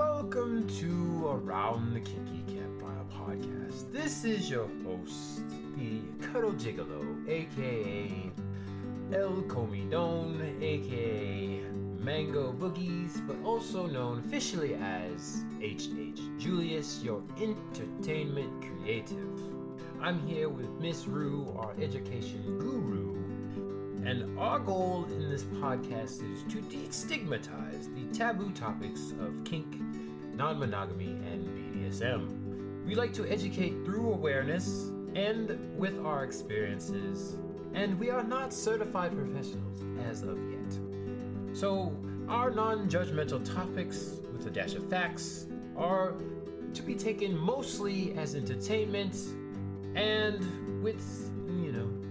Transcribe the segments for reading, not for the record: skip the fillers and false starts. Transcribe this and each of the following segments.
Welcome to Around the Kinky Campfire podcast. This is your host, the Cuddle Gigolo, aka El Comidon, aka Mango Boogies, but also known officially as H.H. Julius, your entertainment creative. I'm here with Miss Rue, our education guru, and our goal in this podcast is to destigmatize the taboo topics of kink, non-monogamy, and BDSM. We like to educate through awareness and with our experiences, and we are not certified professionals as of yet. So our non-judgmental topics, with a dash of facts, are to be taken mostly as entertainment and with,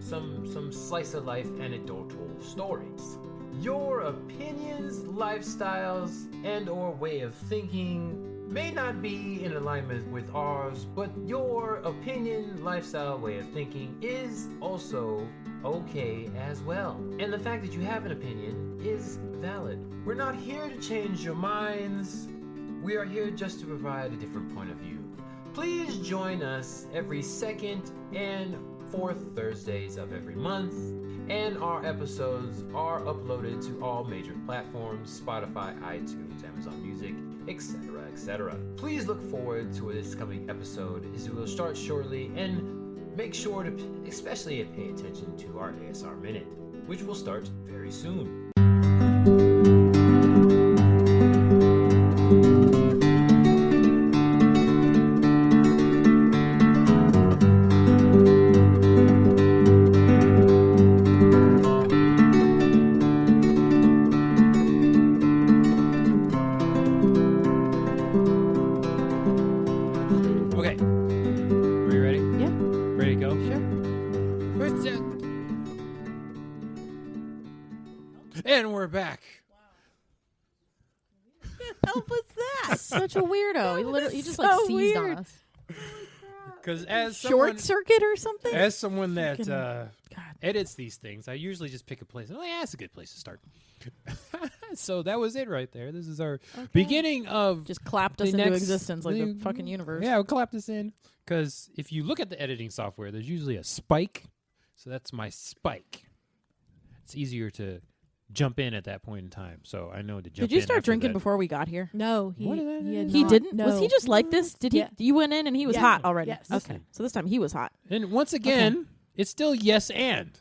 some slice of life anecdotal stories. Your opinions, lifestyles, and or way of thinking may not be in alignment with ours, but your opinion, lifestyle, way of thinking is also okay as well. And the fact that you have an opinion is valid. We're not here to change your minds. We are here just to provide a different point of view. Please join us every second and fourth Thursdays of every month, and our episodes are uploaded to all major platforms: Spotify, iTunes, Amazon Music, etc., etc. Please look forward to this coming episode, as we will start shortly, and make sure to especially pay attention to our ASR Minute, which will start very soon. And we're back. Wow. What the hell was that? Such a weirdo. He just so seized weird. on us. Because as Short circuit or something? as someone that God. edits these things, I usually just pick a place. Oh, yeah, that's a good place to start. So that was it right there. This is our beginning of Just clapped us the into next- existence like the fucking universe. Yeah, we'll clap this in. Because if you look at the editing software, there's usually a spike. So that's my spike. It's easier to jump in at that point in time. So I know to jump in. Did you start after drinking that. before we got here? No, What did I do? He didn't? Was he just like this? Did he? Yeah. You went in and he was Yeah. hot already? Yes. Okay. So this time he was hot. And once again, it's still yes and.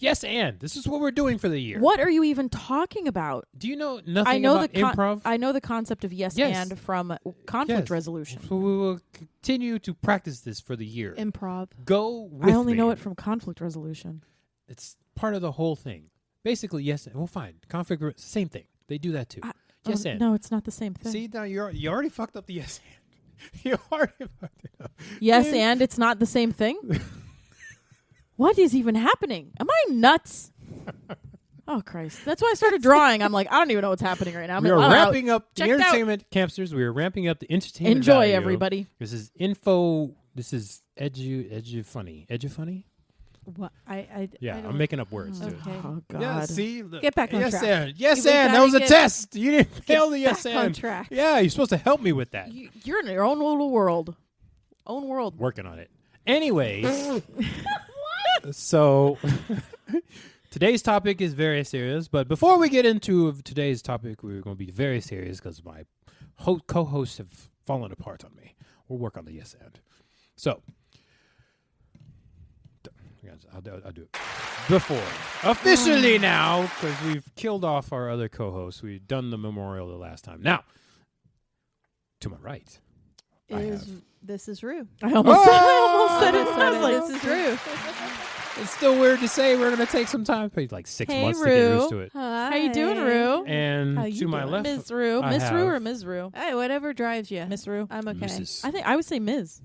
Yes and. This is what we're doing for the year. What are you even talking about? Do you know nothing I know about improv? I know the concept of yes, Yes. and from conflict Yes. resolution. So we will continue to practice this for the year. Improv. Go with I only me. know it from conflict resolution. It's part of the whole thing. Basically, yes and. Well, fine. Conflict, same thing. They do that too. Yes and. No, it's not the same thing. See, now you already fucked up the yes and. You already fucked it up. Yes, Man. and it's not the same thing? What is even happening? Am I nuts? Oh, Christ. That's why I started drawing. I'm like, I don't even know what's happening right now. We are wrapping up the Checked out. entertainment campsters. We are ramping up the entertainment Enjoy, value. everybody. This is info. This is edu funny. Edu funny? What? I Yeah, don't- I'm making up words too. Okay. Oh, God. Yeah, see? Look, Get back on yes track. And. Yes We and. That gotta was a get- test. You didn't fail the yes back on and. track. Yeah, you're supposed to help me with that. You're in your own little world. Own world. Working on it. Anyways. So today's topic is very serious. But before we get into today's topic, we're going to be very serious because my co-hosts have fallen apart on me. We'll work on the yes and. So. I'll do it before officially now, because we've killed off our other co-hosts. We've done the memorial the last time. Now, to my right, This is Rue. I almost said it. I I was like, this is Rue. it's still weird to say. We're going to take some time, probably like 6 Hey, months to get Rue. used to it. how you doing, Rue? And How to you my doing? left, Ms. Rue. I Miss Rue have- or Ms. Rue? Hey, whatever drives you. Miss Rue. I'm okay. Mrs. I would say Ms.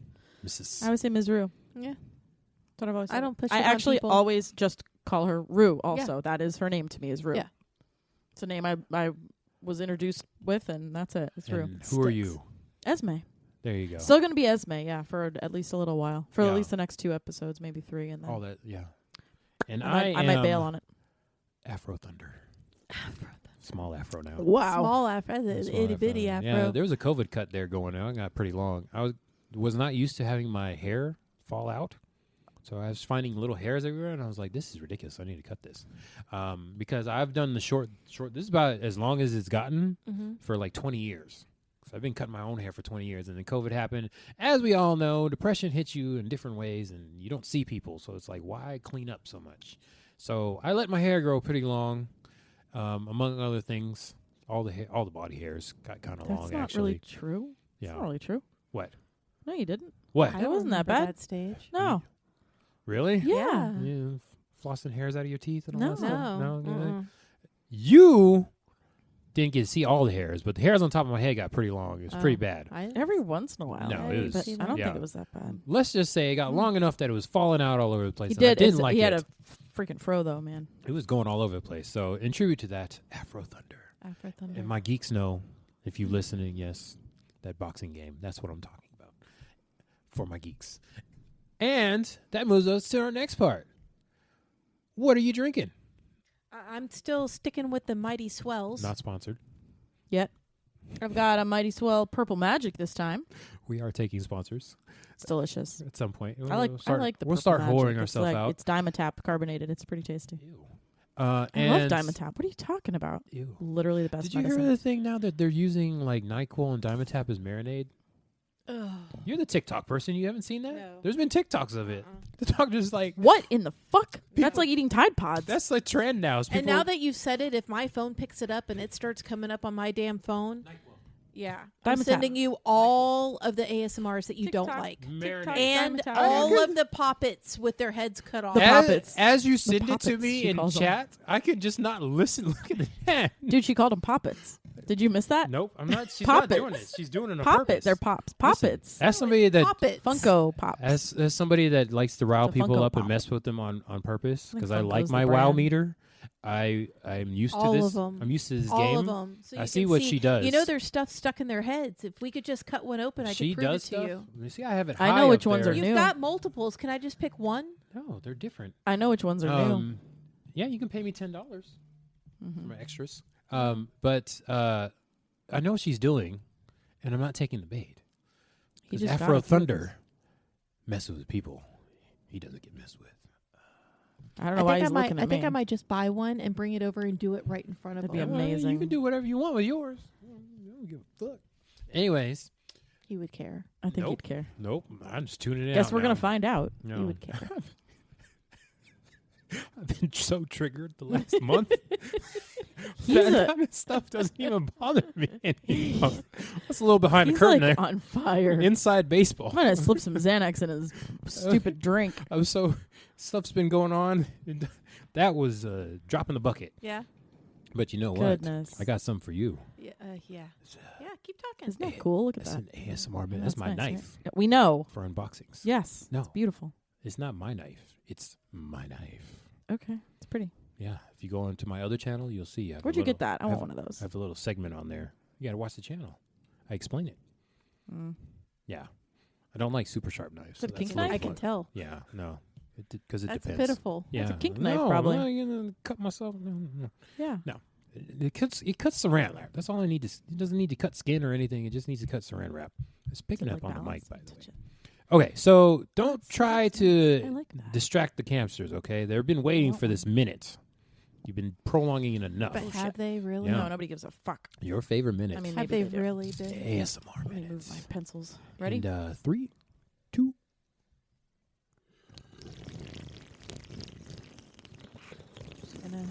Mrs. I would say Ms. Rue. Yeah. That's what I've always said. I don't push I it on actually people. always just call her Rue also. That is her name to me, is Rue. Yeah. It's a name I was introduced with, and that's it. It's Rue. And who are you? Esme. There you go. Still going to be Esme, yeah, for at least a little while. For Yeah. at least the next 2 episodes, maybe 3. And then All that, yeah. And I might bail on it. Afro Thunder. Small afro now. Wow. Small afro, that's Small itty bitty afro. Yeah, there was a COVID cut there going on. I got pretty long. I was not used to having my hair fall out. So I was finding little hairs everywhere, and I was like, this is ridiculous. I need to cut this. Because I've done the short. This is about as long as it's gotten for like 20 years. So I've been cutting my own hair for 20 years, and then COVID happened. As we all know, depression hits you in different ways, and you don't see people. So it's like, why clean up so much? So I let my hair grow pretty long, among other things. All the body hairs got kind of long, That's not actually. really true. Yeah. It's not really true. What? No, you didn't. What? I It don't wasn't that remember bad. That stage. No. Really? Yeah. Yeah, flossing hairs out of your teeth and all No. that stuff? No. No. You didn't get to see all the hairs, but the hairs on top of my head got pretty long. It was pretty bad. Every once in a while. No, it was- But I don't yeah. think it was that bad. Let's just say it got long enough that it was falling out all over the place. He and I did. didn't like he it. had a freaking fro, though, man. It was going all over the place. So in tribute to that, Afro Thunder. Afro Thunder. And my geeks know, if you're listening, yes, that boxing game. That's what I'm talking about for my geeks. And that moves us to our next part. What are you drinking? I'm still sticking with the Mighty Swells. Not sponsored. Yet. I've got a Mighty Swell Purple Magic this time. We are taking sponsors It's delicious. at some point. I like the We'll Purple start Magic. whoring It's ourselves like, out. It's Dimetap carbonated. It's pretty tasty. Ew. I and love Dimetap. What are you talking about? Ew. Literally the best Did you medicine. hear the thing now that they're using like NyQuil and Dimetap as marinade? Ugh. You're the TikTok person. You haven't seen that? No. There's been TikToks of it. The doctor's like, What in the fuck? That's like eating Tide Pods. that's like trend now. Is And people- now that you've said it, if my phone picks it up and it starts coming up on my damn phone, yeah, I'm Dimetap. sending you all of the ASMRs that you don't TikTok. like. Marinade. And Dimetap. all of the poppets with their heads cut off. The poppets. As you send it to poppets, me she in calls them. chat, I could just not listen. Look at that. Dude, she called them poppets. Did you miss that? Nope, I'm not. She's not doing it. Poppets. She's doing it on Poppet. purpose. They're pops. Listen, Poppets. as somebody that Poppets. Funko Pops. As somebody that likes to rile The people Funko up and Pop. mess with them on purpose, I think because I like Funko's my the wow brand. meter, I'm used All to this. of 'em. I'm used to this all game. of them. So I you see can what she does. You know, there's stuff stuck in their heads. If we could just cut one open, I She could prove does it to stuff. you. You see, I have it. I know high which up ones there. are You've new. got multiples. Can I just pick one? No, they're different. I know which ones are new. Yeah, you can pay me $10 for Mhm. my extras. But I know what she's doing, and I'm not taking the bait. He 'Cause just got Afro it. Thunder messes with people. He doesn't get messed with. I don't know why he's looking I at me. think I might just buy one and bring it over and do it right in front of That'd be him. Well, amazing. You can do whatever you want with yours. I don't give a fuck. Anyways, He would care. I think Nope. he'd care. nope. I'm just tuning it out. Guess we're now. gonna find out. No. He would care. I've been so triggered the last month. He's that a- kind of stuff doesn't even bother me anymore. That's a little behind He's the curtain like there. on fire. Inside baseball. I'm gonna slip some Xanax in his stupid drink. I was so stuff's been going on. That was dropping the bucket. Yeah. But you know what? Goodness. I got some for you. Yeah. Yeah. Yeah. Keep talking. Isn't that cool? Look at That's that. an ASMR bit. Oh, That's my nice, knife right? We know. for unboxings. Yes. No. It's beautiful. It's not my knife. It's my knife. Okay. It's pretty. Yeah. If you go into my other channel, you'll see. I have Where'd a you get little- that? I want one of those. I have a little segment on there. You got to watch the channel. I explain it. Mm. Yeah. I don't like super sharp knives. Is it a that's kink a little I knife? can fun. tell. Yeah. No. Because it That's depends. pitiful. Yeah. That's a kink no, knife, probably. No, you're gonna cut myself. No. Yeah. It cuts saran wrap. That's all I need to. It doesn't need to cut skin or anything. It just needs to cut saran wrap. It's picking Like up on the balance mic, by the way. touch it. Okay, so don't That's try I to like that. distract the campsters. Okay, they've been waiting want for one. this minute. You've been prolonging it enough. But have they really? Yeah. No, nobody gives a fuck. Your favorite minute. I mean, Have maybe they they do. really been? ASMR Let me minutes. move my pencils. Ready? And 3, 2. Just gonna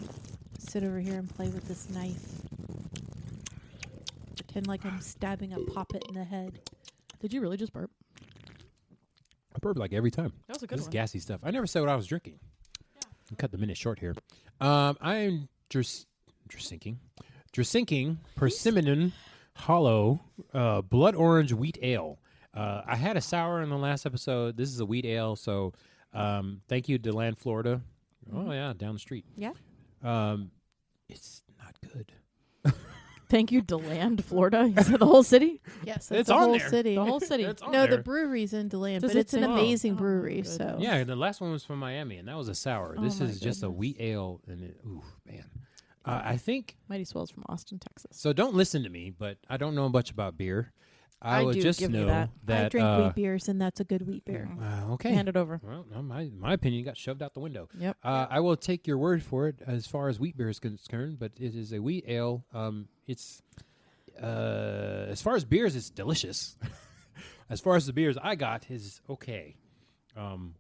sit over here and play with this knife. Pretend like I'm stabbing a poppet in the head. Did you really just burp? I burp like every time. That was a good This is one. gassy stuff. I never said what I was drinking. I'll cut the minute short here. I'm drinking Persimmon Hollow Blood Orange Wheat Ale. I had a sour in the last episode. This is a wheat ale, so thank you, DeLand, Florida. Oh, yeah, down the street. Yeah. It's not good. Thank you, DeLand, Florida. You said the whole city? Yes, It's that's the on whole there. city. The whole city. It's on No, there. the brewery's in DeLand, Does but it it's an say- amazing Oh, brewery. good. So Yeah, the last one was from Miami, and that was a sour. Oh This my is just a goodness. wheat ale, and ooh, man. I think Mighty Swell's from Austin, Texas. so. Don't listen to me, but I don't know much about beer. I would do, just give me know I drink that. wheat beers, and that's a good wheat beer. Okay. Hand it over. Well, no, my opinion got shoved out the window. Yep. I will take your word for it as far as wheat beer is concerned, but it is a wheat ale. It's as far as beers, it's delicious. As far as the beers I got is okay.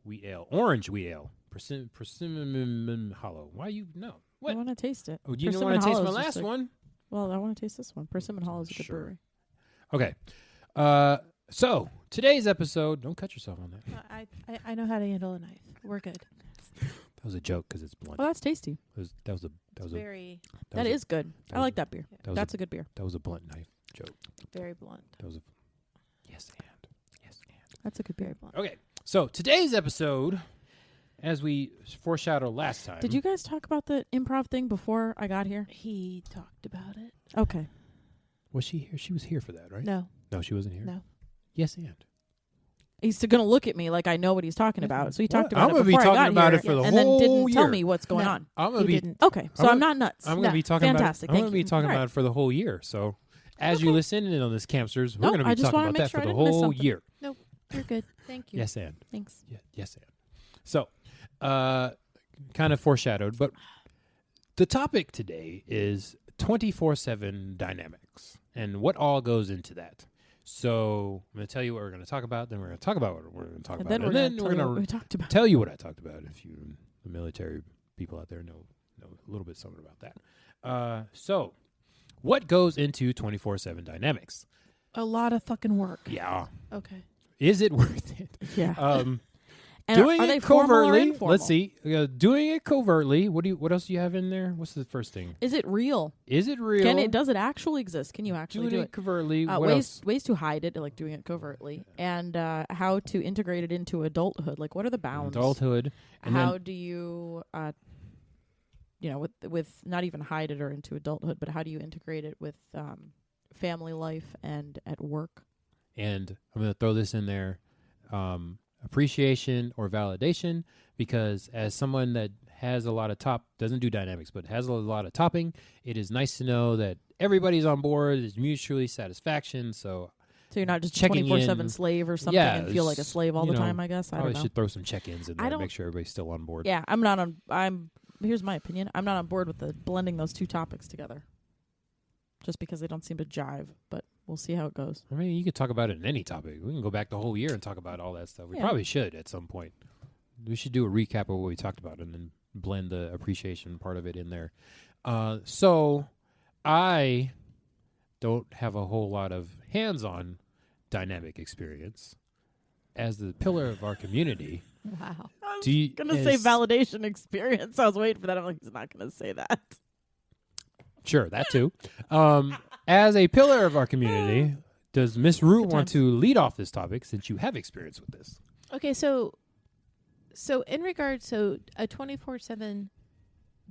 Wheat ale, orange wheat ale, persimmon hollow. Why you no? What? I want to taste it. Oh, you didn't Persimmon want to taste my Hollow's just last like- one? Well, I want to taste this one. Persimmon Hollow is a good Sure. brewery. Okay. So today's episode. Don't cut yourself on that. I know how to handle a knife. We're good. That was a joke because it's blunt. Well, that's tasty. That was a Very, That is good. that I was like that beer. that was That's a good beer. that was a blunt knife joke. very blunt. That was a yes and. That's a good beer. Very blunt. Okay, so today's episode, as we foreshadowed last time. Did you guys talk about the improv thing before I got here? He talked about it. Okay. Was she here? She was here for that, right? No, No, she wasn't here. no. Yes, and. He's going to look at me like I know what he's talking about. So he talked I'm about gonna it be before I talking got about here, it for the and then whole didn't tell year. me what's going No. on. I'm gonna He be. didn't. Okay, so I'm I'm not nuts. I'm gonna No. be talking Fantastic. about. I'm Thank gonna be you. talking All right. about it for the whole year. So, as you Okay. listen in on this campsters, we're No, gonna I be just talking wanna about make that sure for I the didn't miss whole something. year. You're good. Thank you. Yes, and. Thanks. Yes, and. So, kind of foreshadowed, but the topic today is 24/7 dynamics and what all goes into that. So I'm going to tell you what we're going to talk about. Then we're going to talk about what we're going to talk And about. then we're and going then to we're what we going to talked about. tell you what I talked about. If you, the military people out there, know a little bit something about that. So, what goes into 24/7 dynamics? A lot of fucking work. Yeah, Okay. is it worth it? Yeah. And Doing are they it formal or covertly. informal? Let's see. Doing it covertly. What else do you have in there? What's the first thing? Is it real? Is it real? Does it actually exist? Can you actually doing do it it? covertly? What ways else? ways to hide it, like doing it covertly, and how to integrate it into adulthood. Like, what are the bounds? Adulthood. And How then, do you, with not even hide it or into adulthood, but how do you integrate it with family life and at work? and I'm going to throw this in there. Appreciation or validation, because as someone that has a lot of doesn't do dynamics, but has a lot of topping, it is nice to know that everybody's on board. There's mutually satisfaction. So you're not just checking 24/7 in. slave or something Yeah, and feel like a it's, slave all you the know, time, I guess. I don't probably know. should throw some check-ins in I there, don't- make sure everybody's still on board. Yeah, here's my opinion. I'm not on board with the blending those two topics together. Just because they don't seem to jive, but we'll see how it goes. I mean, you could talk about it in any topic. We can go back the whole year and talk about all that stuff. We Yeah. probably should at some point. We should do a recap of what we talked about and then blend the appreciation part of it in there. So I don't have a whole lot of hands-on dynamic experience. As the pillar of our community, Wow. do you Gonna say validation experience. I was waiting for that. I'm like, he's not gonna say that. Sure, that too. As a pillar of our community, does Miss Root Good want times. to lead off this topic since you have experience with this? Okay, so in regards, so a 24/7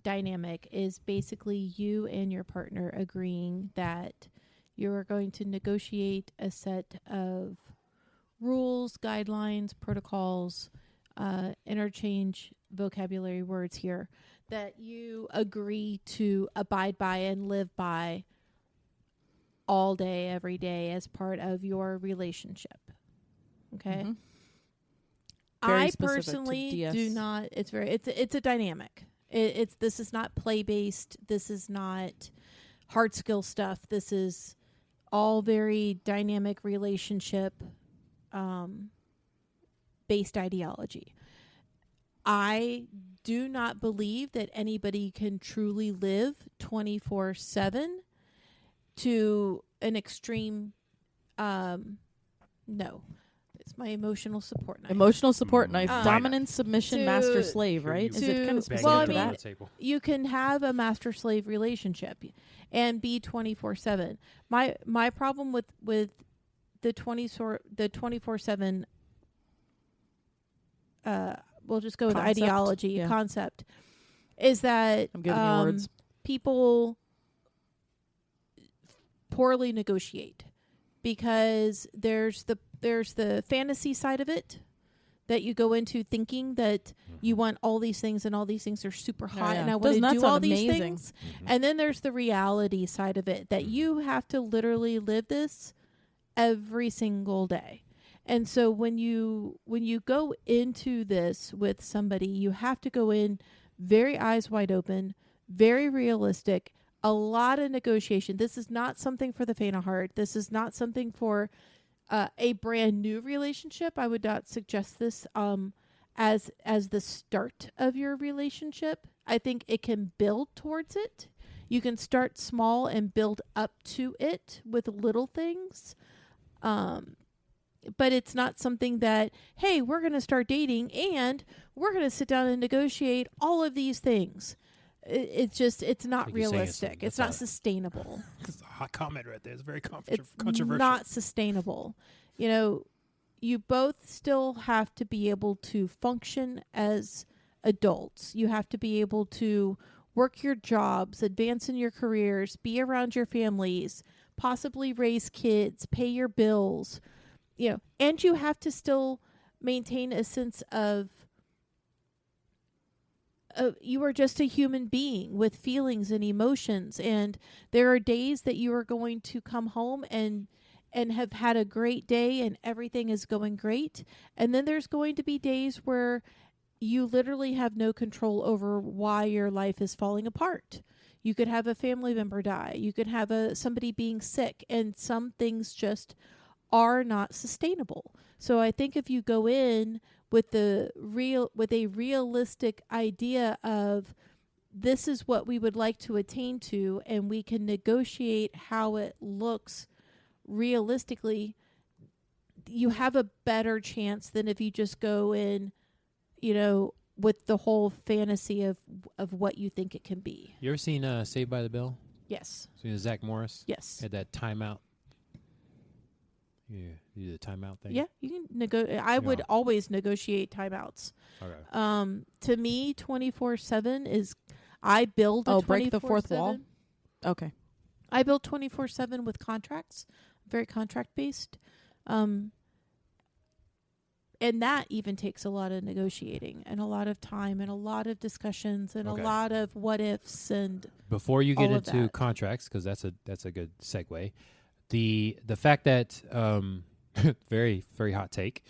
dynamic is basically you and your partner agreeing that you're going to negotiate a set of rules, guidelines, protocols, interchange vocabulary words here that you agree to abide by and live by all day, every day as part of your relationship. Okay? Mhm. Very I specific to personally DS. do not. It's a dynamic. This is not play based. This is not hard skill stuff. This is all very dynamic relationship based ideology. I do not believe that anybody can truly live 24/7 to an extreme. No. It's my emotional support knife. Emotional support knife, Um, dominant, submission, to- master, slave, right? to- Is it kind of Bang specific Well, I to mean, that? you can have a master slave relationship and be 24/7. My problem with the 24/7 we'll just go with Concept? ideology Yeah. concept is that I'm giving you words. people poorly negotiate because there's the fantasy side of it. that you go into thinking that you want all these things and all these things are super hot and I want Doesn't to that do sound all these amazing? things. And then there's the reality side of it that you have to literally live this every single day. And so when you go into this with somebody, you have to go in very eyes wide open, very realistic, a lot of negotiation. This is not something for the faint of heart. This is not something for a brand new relationship. I would not suggest this as the start of your relationship. I think it can build towards it. You can start small and build up to it with little things. But it's not something that, hey, we're going to start dating and we're going to sit down and negotiate all of these things. It's not Like you're saying realistic. It's not sustainable. It's a hot comment right there. It's very It's controversial. not sustainable. You know, you both still have to be able to function as adults. You have to be able to work your jobs, advance in your careers, be around your families, possibly raise kids, pay your bills, you know, and you have to still maintain a sense of you are just a human being with feelings and emotions, and there are days that you are going to come home and have had a great day and everything is going great, and then there's going to be days where you literally have no control over why your life is falling apart. You could have a family member die. You could have somebody being sick, and some things just are not sustainable. So I think if you go in with a realistic idea of this is what we would like to attain to, and we can negotiate how it looks realistically, you have a better chance than if you just go in, you know, with the whole fantasy of what you think it can be. You ever seen Saved by the Bell? Yes. Seen Zach Morris? Yes. Had that timeout. Yeah, you do the timeout thing. Yeah, you can I would always negotiate timeouts. Okay. To me, 24/7 is. I build. Break the fourth wall. Okay. I build 24/7 with contracts, very contract based, and that even takes a lot of negotiating and a lot of time and a lot of discussions and a lot of what ifs and. Before you get all of into that. contracts, because that's a good segue. The fact that very, very hot take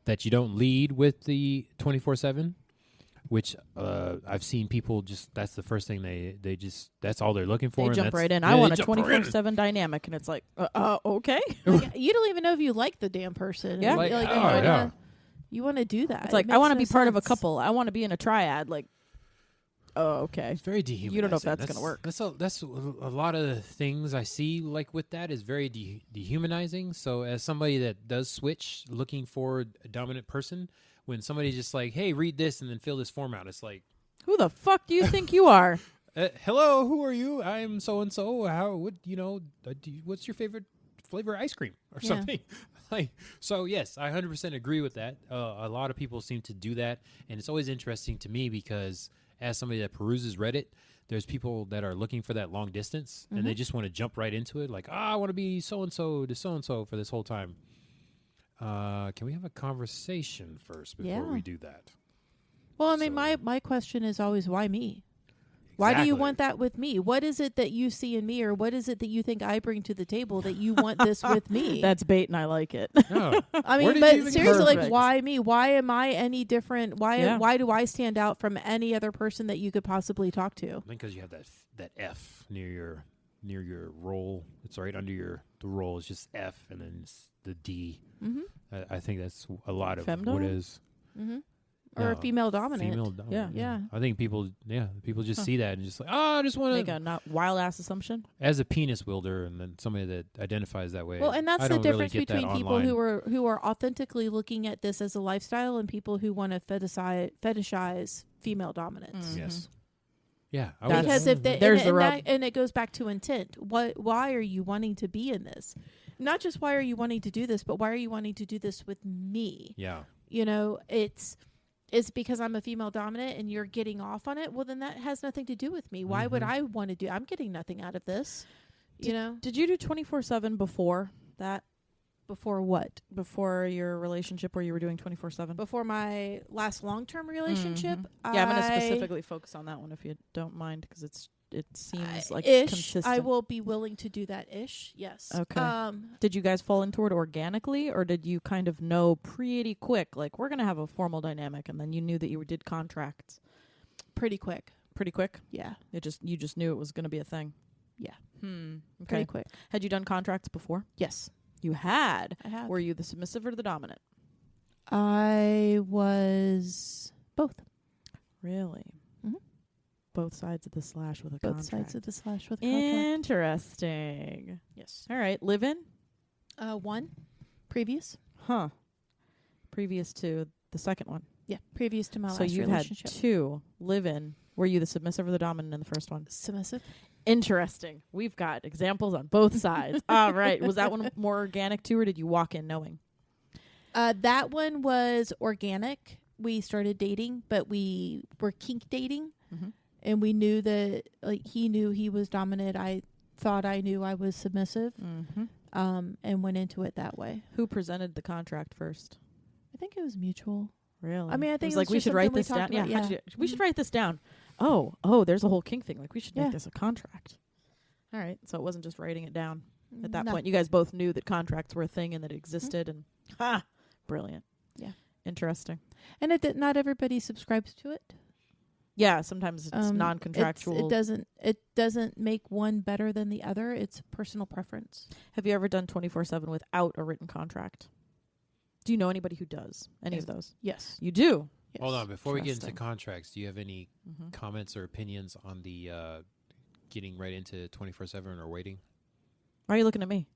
that you don't lead with the 24/7, which I've seen people just that's the first thing they just that's all they're looking for. They jump right in. Yeah, I want a jump right in. 24/7 dynamic, and it's like, okay. Like, you don't even know if you like the damn person. Yeah. Like, you want to do that. It's like, I want to be part of a couple. I want to be in a triad. Like, okay. It's very dehumanizing. You don't know if that's going to work. That's a lot of the things I see like with that is very dehumanizing. So as somebody that does switch, looking for a dominant person, when somebody's just like, hey, read this and then fill this form out, it's like, Who the fuck do you think you are? hello, who are you? I'm so and so. What's your favorite flavor ice cream or something? So yes, I 100% agree with that. A lot of people seem to do that, and it's always interesting to me because as somebody that peruses Reddit, there's people that are looking for that long distance, and they just want to jump right into it. Like, I want to be so and so to so and so for this whole time. Can we have a conversation first before we do that? Well, I mean, my question is always, why me? Why do you want that with me? What is it that you see in me, or what is it that you think I bring to the table that you want this with me? That's bait, and I like it. Oh. I mean, but seriously, like, why me? Why am I any different? Why do I stand out from any other person that you could possibly talk to? I think because you have that F near your role. It's right under the role. It's just F, and then it's the D. Mm-hmm. I think that's a lot of Femdom? what it is. Mm-hmm. Or a female dominant. Female dominant. Yeah. I think people just see that and just like, I just want Make to a not wild ass assumption. as a penis wielder, and then somebody that identifies that way. Well, and that's I the don't really difference get that between people online. who are authentically looking at this as a lifestyle and people who want to fetishize female dominance. Yes. Yeah. Because if they There's the rub. and it goes back to intent. Why are you wanting to be in this? Not just why are you wanting to do this, but why are you wanting to do this with me? Yeah. You know, it's because I'm a female dominant and you're getting off on it. Well, then that has nothing to do with me. Why would I want to do? I'm getting nothing out of this. You know. Did you do 24/7 before that? Before what? Before your relationship where you were doing 24/7? Before my last long-term relationship. Yeah, I'm going to specifically focus on that one if you don't mind, because it seems like ish. consistent. I will be willing to do that ish. Yes. Okay. Did you guys fall into it organically, or did you kind of know pretty quick, like, we're going to have a formal dynamic, and then you knew that you did contracts? Pretty quick. Pretty quick? Yeah. You just knew it was going to be a thing. Yeah. Okay. Pretty quick. Had you done contracts before? Yes. You had. I have. Were you the submissive or the dominant? I was both. Really? Mhm. Both sides of the slash with a Both contract. sides of the slash with a contract. Interesting. Yes. All right. Live in? One. Previous. Huh. Previous to the second one. Yeah. Previous to my So last you've had relationship. 2 live in. Were you the submissive or the dominant in the first one? Submissive. Interesting. We've got examples on both sides. All right. Was that one more organic too, or did you walk in knowing? That one was organic. We started dating, but we were kink dating. Mm-hmm. And we knew that, like, he knew he was dominant. I thought I knew I was submissive. Mm-hmm. And went into it that way. Who presented the contract first? I think it was mutual. Really? I mean, I think it was it was like, we just should write something we this down. talked Yeah, about, yeah. we should write this down. Oh, there's a whole kink thing. Like, we should make Yeah. this a contract. All right. So it wasn't just writing it down at that No. point. You guys both knew that contracts were a thing and that it existed. And brilliant. Yeah. Interesting. And not everybody subscribes to it. Yeah, sometimes it's non-contractual. It doesn't make one better than the other. It's personal preference. Have you ever done 24/7 without a written contract? Do you know anybody who does any of those? Yes. You do. Yes. Hold on, before we get into Interesting. contracts, do you have any Mm-hmm. comments or opinions on the getting right into 24/7 or waiting? Why are you looking at me?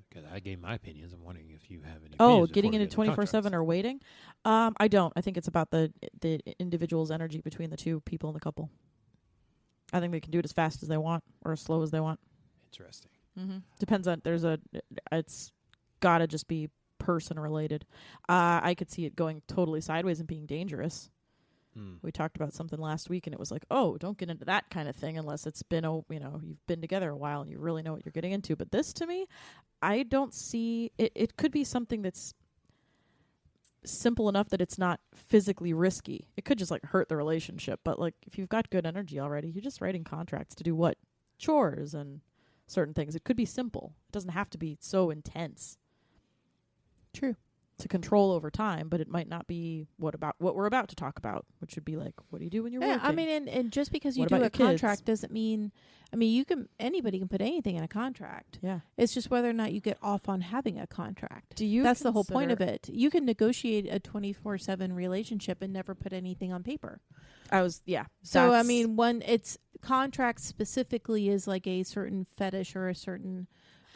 Because I gave my opinions. I'm wondering if you have any. Oh, opinions getting before we into get 24/7 contracts. or waiting? I don't. I think it's about the individual's energy between the two people in the couple. I think they can do it as fast as they want or as slow as they want. Interesting. Mm-hmm. Depends on. It's got to just be person related. I could see it going totally sideways and being dangerous. We talked about something last week, and it was like, oh, don't get into that kind of thing unless it's been, you've been together a while and you really know what you're getting into. But this, to me, I don't see it. It could be something that's simple enough that it's not physically risky. It could just like hurt the relationship. But like, if you've got good energy already, you're just writing contracts to do what? Chores and certain things. It could be simple. It doesn't have to be so intense. True. To control over time, but it might not be what we're about to talk about, which would be like, what do you do when you're working? I mean, and just because you What do about a your kids? contract doesn't mean, anybody can put anything in a contract. Yeah. It's just whether or not you get off on having a contract. Do you? That's the whole point of it. You can negotiate a 24/7 relationship and never put anything on paper. So it's contract specifically is like a certain fetish or a certain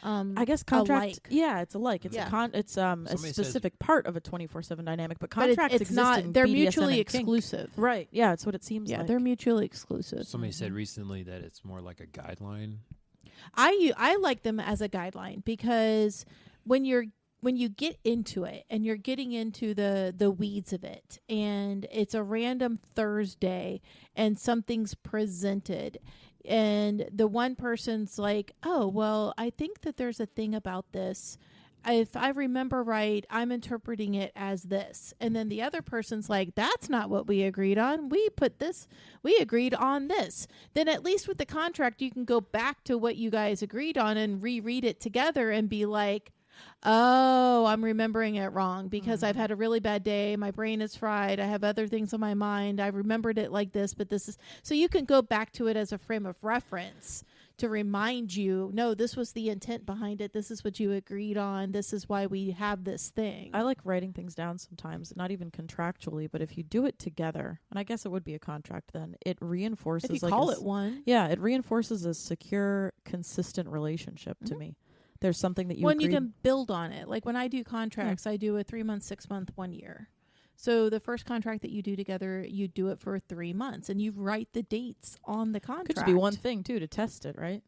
I guess contract. alike. Yeah, it's alike. It's Yeah. it's a Somebody specific part of a 24/7 dynamic, but but contracts it's exist not. in They're BDSM mutually and kink. exclusive. Right. Yeah, it's what it seems Yeah, like. they're mutually exclusive. Somebody said recently that it's more like a guideline. I like them as a guideline because when you get into it and you're getting into the weeds of it and it's a random Thursday and something's presented and the one person's like, oh, well, I think that there's a thing about this. If I remember right, I'm interpreting it as this. And then the other person's like, that's not what we agreed on. We agreed on this. Then at least with the contract, you can go back to what you guys agreed on and reread it together and be like, oh, I'm remembering it wrong because I've had a really bad day. My brain is fried. I have other things on my mind. I remembered it like this, but this is... So you can go back to it as a frame of reference to remind you, no, this was the intent behind it. This is what you agreed on. This is why we have this thing. I like writing things down sometimes, not even contractually, but if you do it together, and I guess it would be a contract then, it reinforces... If you call it one. Yeah, it reinforces a secure, consistent relationship to me. There's something that you When you agreed- can build on it. Like when I do contracts, I do a 3 month, 6 month, 1 year. So the first contract that you do together, you do it for 3 months and you write the dates on the contract. Could just be one thing too to test it, right?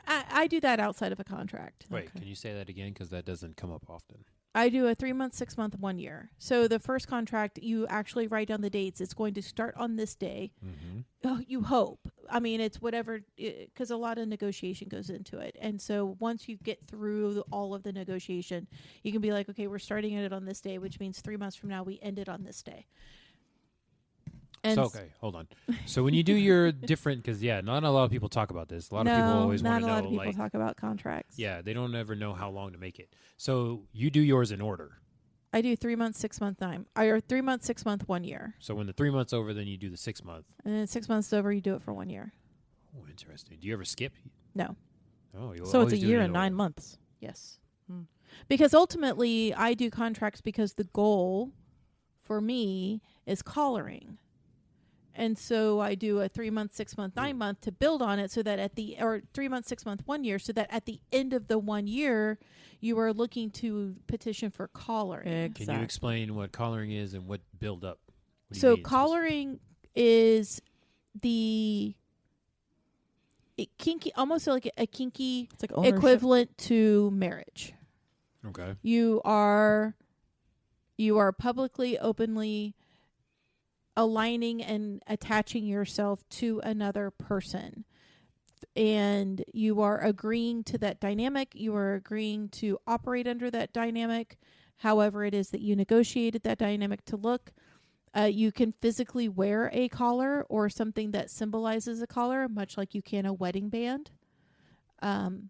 I do that outside of a contract. Wait, Okay. can you say that again? Because that doesn't come up often. I do a 3 month, 6 month, 1 year. So the first contract, you actually write down the dates. It's going to start on this day. Mm-hmm. Oh, you hope. I mean, it's whatever, because a lot of negotiation goes into it. And so once you get through all of the negotiation, you can be like, okay, we're starting it on this day, which means 3 months from now we end it on this day. And So, okay, hold on. So when you do your different, because not a lot of people talk about this. A lot of people always want to know. Not a lot of people like, talk about contracts. yeah, they don't ever know how long to make it. So you do yours in order. I do 3 months, 6 month, 9. Or 3 months, 6 month, 1 year. So when the 3 months over, then you do the 6 month. And then 6 months is over, you do it for 1 year. Oh, interesting. Do you ever skip? No. Oh, you So it's a always do it year in and 9 order. months. Yes. Hmm. Because ultimately, I do contracts because the goal for me is collaring. And so I do a 3 month, 6 month, 9 month to build on it so that or 3 months, 6 month, 1 year, so that at the end of the 1 year, you are looking to petition for collaring. Can you explain what collaring is and what build up? What do you So mean collaring is kinky, almost like a kinky It's like ownership. equivalent to marriage. Okay. You are publicly, openly aligning and attaching yourself to another person. And you are agreeing to that dynamic. You are agreeing to operate under that dynamic, however it is that you negotiated that dynamic to look. You can physically wear a collar or something that symbolizes a collar, much like you can a wedding band. And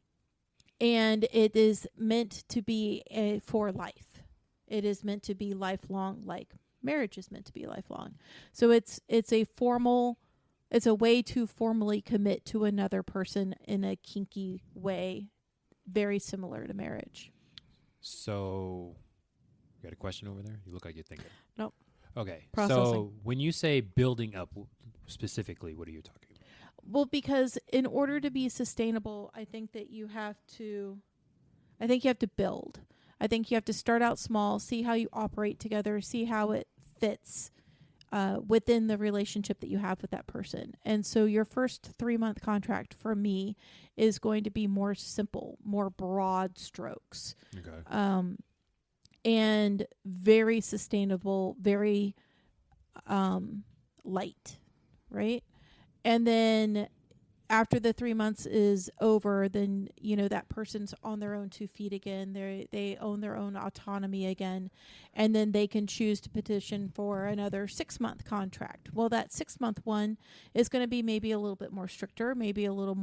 it is meant to be for life. It is meant to be lifelong, like marriage is meant to be lifelong. So it's a way to formally commit to another person in a kinky way, very similar to marriage. So, you got a question over there? You look like you're thinking. Nope. Okay. Processing. So when you say building up specifically, what are you talking about? Well, because in order to be sustainable, I think you have to build. I think you have to start out small, see how you operate together, see how it fits within the relationship that you have with that person. And so your first 3 month contract for me is going to be more simple, more broad strokes. Okay. And very sustainable, very light, right? And then after the 3 months is over, then, that person's on their own 2 feet again. They own their own autonomy again. And then they can choose to petition for another 6 month contract. Well, that 6 month one is going to be maybe a little bit more stricter, maybe a little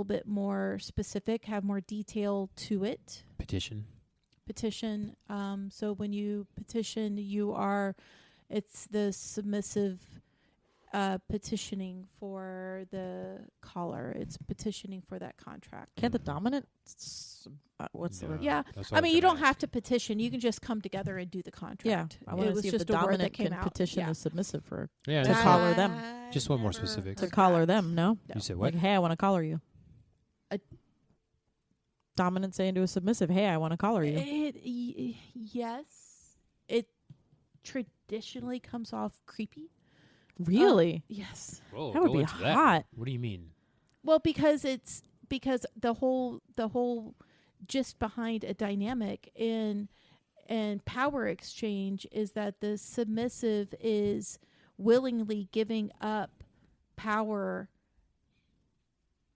bit more specific, have more detail to it. Petition. So when you petition, it's the submissive petitioning for the collar. It's petitioning for that contract. Can't the dominant? What's the word? Yeah. That's what I mean, was you gonna don't have ask. to petition. You can just come together and do the contract. Yeah, I want It to was see if just the a word that dominant came can out. petition Yeah. the submissive for Yeah. To that's- collar them. Just want more specifics. to collar them. No, No. You said like, what? hey, I want to collar you. Dominant saying to a submissive, hey, I want to collar you. Yes. It traditionally comes off creepy. Really? Yes. Whoa, That would go be into that. hot. What do you mean? Well, because the whole gist behind a dynamic and power exchange is that the submissive is willingly giving up power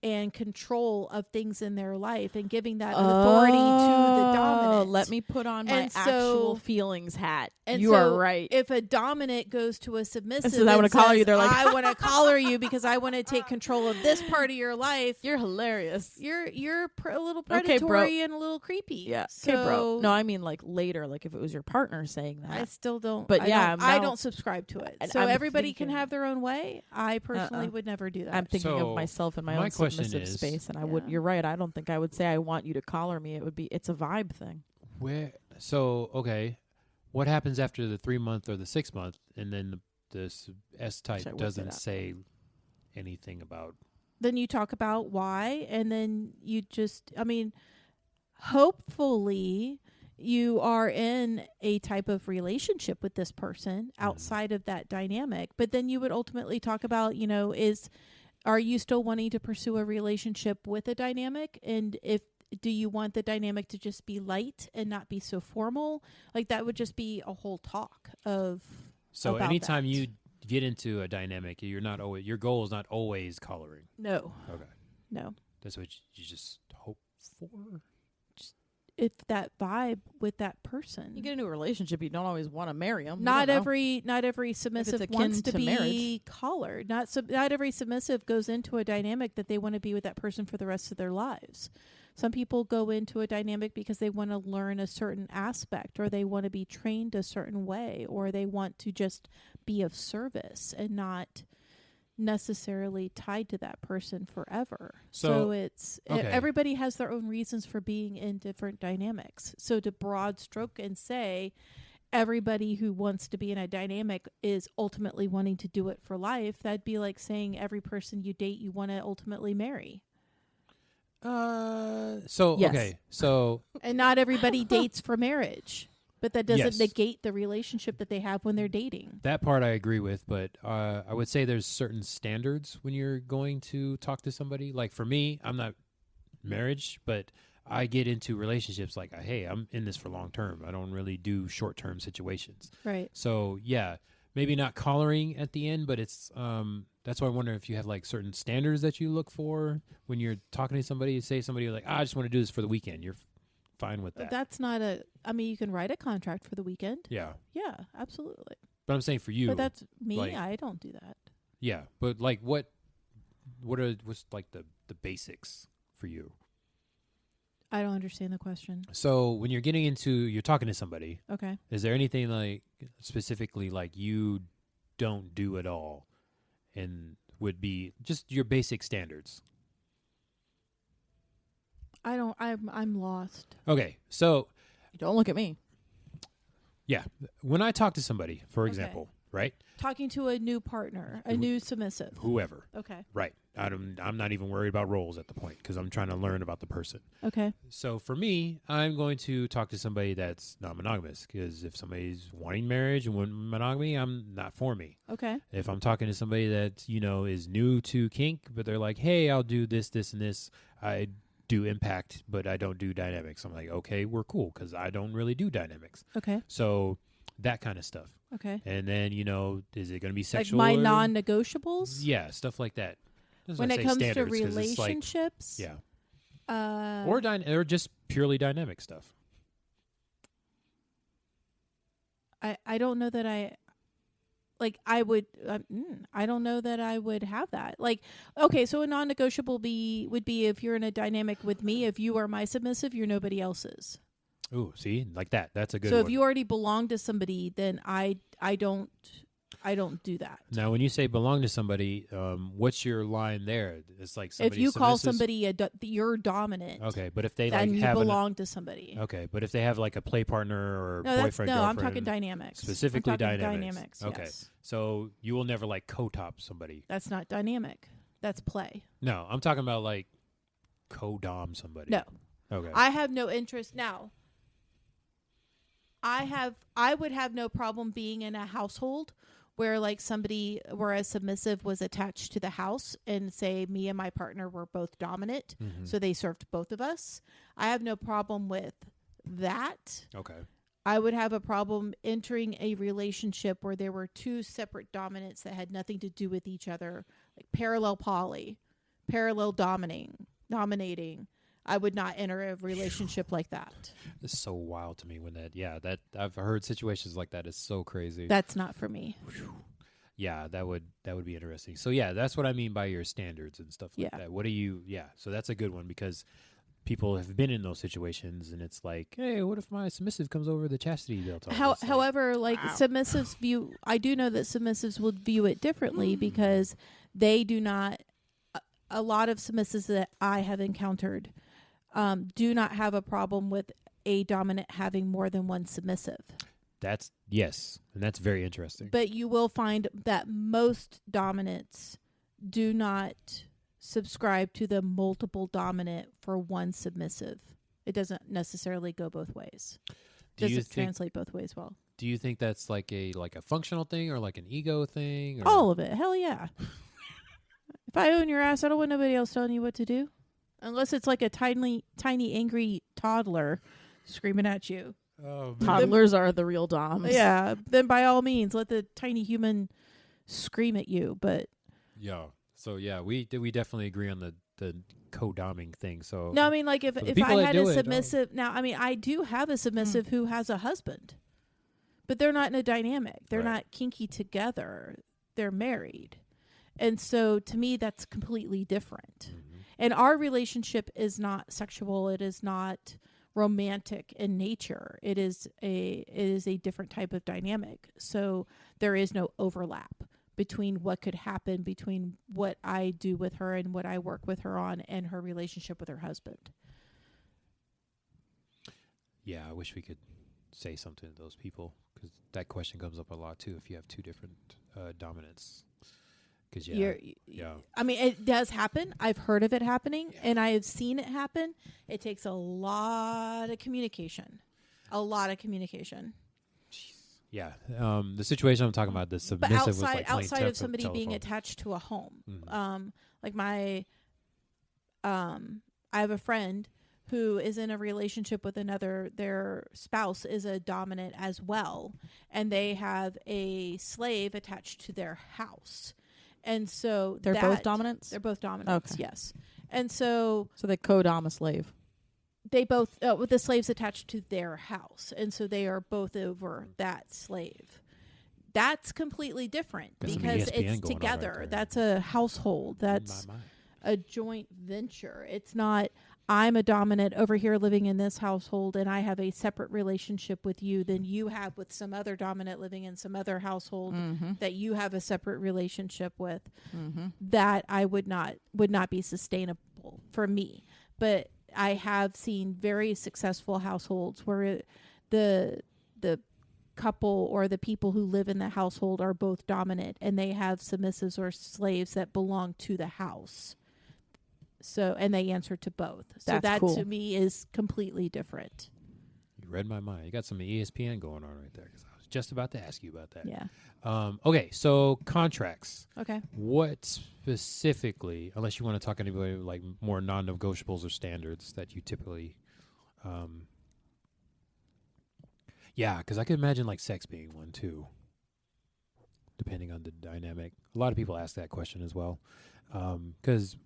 and control of things in their life and giving that authority to the dominant. Let me put on my And so- actual feelings hat. And You so are right. If a dominant goes to a submissive, says, "I wanna and collar you," says, they're like, "I want to collar you because I want to take control of this part of your life." You're hilarious. You're a little Okay, bro. predatory and a little creepy. Yeah. So Okay, bro. No, I mean like later, like if it was your partner saying that. I still don't. But I yeah, don't, I now- don't subscribe to it. And So I'm everybody can thinking- have their own way. I personally would never do that. I'm thinking So, of myself in my my own question submissive is- space, and I Yeah. would. You're right. I don't think I would say I want you to collar me. It's a vibe thing. Where? So okay, what happens after the 3 month or the 6 month, and then the S type Should I whip doesn't it up? say anything about? Then you talk about why, and then you just, hopefully you are in a type of relationship with this person outside of that dynamic. But then you would ultimately talk about, are you still wanting to pursue a relationship with a dynamic? And do you want the dynamic to just be light and not be so formal? Like that would just be a whole talk of. So about anytime that. you get into a dynamic, you're not always, your goal is not always collaring. No. Okay. No. That's what you just hope for. If that vibe with that person. You get into a relationship, you don't always want to marry them. Not every submissive akin wants to to be marriage. collared. Not every submissive goes into a dynamic that they want to be with that person for the rest of their lives. Some people go into a dynamic because they want to learn a certain aspect, or they want to be trained a certain way, or they want to just be of service and not necessarily tied to that person forever. So it's okay. everybody has their own reasons for being in different dynamics. So to broad stroke and say everybody who wants to be in a dynamic is ultimately wanting to do it for life, that'd be like saying every person you date you want to ultimately marry. So Yes. okay. So And not everybody dates for marriage. But that doesn't Yes. negate the relationship that they have when they're dating. that part I agree with, but I would say there's certain standards when you're going to talk to somebody. Like for me, I'm not marriage, but I get into relationships like, hey, I'm in this for long term. I don't really do short term situations. Right. So yeah, maybe not collaring at the end, but it's that's why I wonder if you have like certain standards that you look for when you're talking to somebody. Say somebody like, I just want to do this for the weekend. You're fine with that. That's not a. I mean, you can write a contract for the weekend. Yeah, Yeah, absolutely. but I'm saying for you, But that's me. like- I don't do that. yeah, but like what's like the basics for you? I don't understand the question. So when you're you're talking to somebody, Okay. is there anything like specifically like you don't do at all and would be just your basic standards? I don't. I'm lost. Okay, so Don't look at me. yeah, when I talk to somebody, for Okay. example, right, Talking to a new partner, a new submissive. whoever, Okay. right, I'm not even worried about roles at the point because I'm trying to learn about the person. Okay. So for me, I'm going to talk to somebody that's not monogamous because if somebody's wanting marriage and wanting monogamy, I'm not for me. Okay. If I'm talking to somebody that, is new to kink, but they're like, hey, I'll do this, this, and this. I do impact, but I don't do dynamics. I'm like, okay, we're cool because I don't really do dynamics. Okay. So that kind of stuff. Okay. And then, is it going to be Like sexual? my or- non-negotiables. Yeah, stuff like that. Doesn't When say it comes to standards 'cause it's like- relationships. yeah. Or just purely dynamic stuff. I don't know that I would I don't know that I would have that. Like, okay, so a non-negotiable would be if you're in a dynamic with me, if you are my submissive, you're nobody else's. Ooh, see, like that. That's a good So one. if you already belong to somebody, then I don't do that. Now, when you say belong to somebody, what's your line there? It's like somebody If you call submissive- somebody you're dominant, okay, but if they then like you have belong to somebody. okay, but if they have like a play partner or No, boyfriend, I'm girlfriend, talking dynamics. specifically I'm talking dynamics. Okay. Yes. So you will never like co-top somebody. That's not dynamic. That's play. No, I'm talking about like co-dom somebody. No. Okay. I have no interest now. I would have no problem being in a household where like where a submissive was attached to the house and say me and my partner were both dominant, Mhm. so they served both of us. I have no problem with that. Okay. I would have a problem entering a relationship where there were two separate dominants that had nothing to do with each other, like parallel poly, parallel dominating. I would not enter a relationship like that. It's so wild to me when that I've heard situations like that. It's so crazy. That's not for me. Yeah, that would be interesting. So yeah, that's what I mean by your standards and stuff like Yeah. that. What do you so that's a good one because people have been in those situations and it's like, hey, what if my submissive comes over the chastity belt? However, like submissives view, I do know that submissives would view it differently because they do not, a lot of submissives that I have encountered do not have a problem with a dominant having more than one submissive. That's yes, and that's very interesting. But you will find that most dominants do not subscribe to the multiple dominant for one submissive. It doesn't necessarily go both ways. Doesn't translate both ways well. Do you think that's like a functional thing or like an ego thing? Or? All of it. Hell yeah. If I own your ass, I don't want nobody else telling you what to do. Unless it's like a tiny angry toddler screaming at you. Oh, Toddlers are the real doms. Yeah, then by all means, let the tiny human scream at you. But yeah. So yeah, we definitely agree on the co-doming thing. So no, I mean, like if I had a submissive, now I mean I do have a submissive who has a husband, but they're not in a dynamic. They're not kinky together. They're married, and so to me that's completely different. Mm-hmm. And our relationship is not sexual. It is not romantic in nature. It is a different type of dynamic. So there is no overlap between what could happen between what I do with her and what I work with her on and her relationship with her husband. Yeah, I wish we could say something to those people, because that question comes up a lot too if you have two different dominants. Because I mean, it does happen. I've heard of it happening, and I have seen it happen. It takes a lot of communication. Yeah, the situation I'm talking about, the submissive but was like outside of somebody telephone. being attached to a home. Mm-hmm. Like I have a friend who is in a relationship with another. Their spouse is a dominant as well, and they have a slave attached to their house. And so they're both dominants? They're both dominants, okay. Yes. And so they co-dom a slave. They both, with the slaves attached to their house. And so they are both over that slave. That's completely different because it's together. Right, that's a household. That's a joint venture. It's not, I'm a dominant over here living in this household and I have a separate relationship with you than you have with some other dominant living in some other household that you have a separate relationship with. That I would not be sustainable for me. But I have seen very successful households where the couple or the people who live in the household are both dominant and they have submissives or slaves that belong to the house. So, and they answer to both. So that cool. To me is completely different. You read my mind. You got some ESPN going on right there, because I was just about to ask you about that. Yeah. Okay, so contracts. Okay. What specifically, unless you want to talk anybody like more non-negotiables or standards that you typically, yeah, because I could imagine like sex being one too, depending on the dynamic. A lot of people ask that question as well, because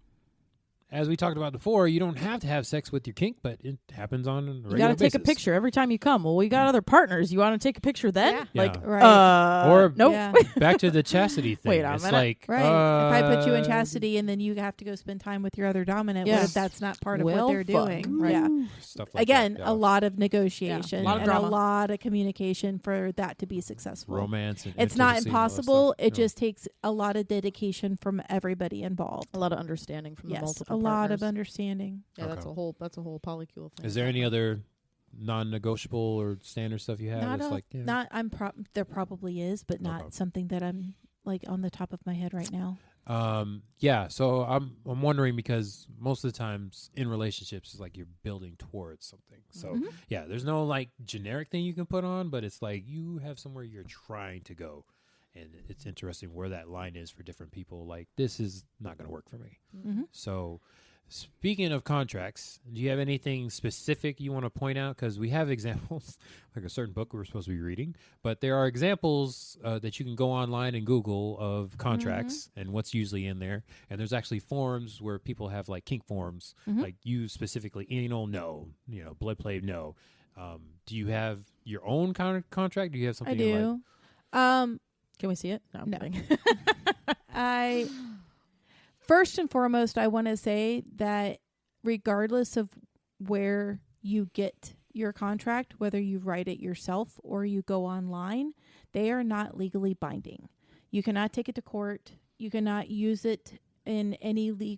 as we talked about before, you don't have to have sex with your kink, but it happens on a regular basis. You got to take a picture every time you come. Well, we got other partners. You want to take a picture then? Yeah. Like, right. Or nope. Yeah. Back to the chastity thing. Wait a it's minute. like, right. If I put you in chastity and then you have to go spend time with your other dominant, what if that's not part of what they're doing? Right. Yeah. Stuff like Again, that, yeah. a lot of negotiation a lot of and drama. a lot of communication for that to be successful. Romance. And it's not intimacy and all that impossible. stuff. It just takes a lot of dedication from everybody involved. A lot of understanding from the multiple partners. partners. Lot of understanding. Yeah, Okay. that's a whole polycule thing. Is there any other non-negotiable or standard stuff you have? There probably is, but not something that I'm like on the top of my head right now. Yeah. So I'm wondering, because most of the times in relationships it's like you're building towards something. So yeah, there's no like generic thing you can put on, but it's like you have somewhere you're trying to go. And it's interesting where that line is for different people. Like, this is not going to work for me. So speaking of contracts, do you have anything specific you want to point out? Because we have examples, like a certain book we're supposed to be reading, but there are examples that you can go online and Google of contracts and what's usually in there. And there's actually forums where people have like kink forums, like you specifically, anal, no, blood play, no. Do you have your own contract? Do you have something? I do. Can we see it? No, I'm kidding. First and foremost, I want to say that regardless of where you get your contract, whether you write it yourself or you go online, they are not legally binding. You cannot take it to court. You cannot use it in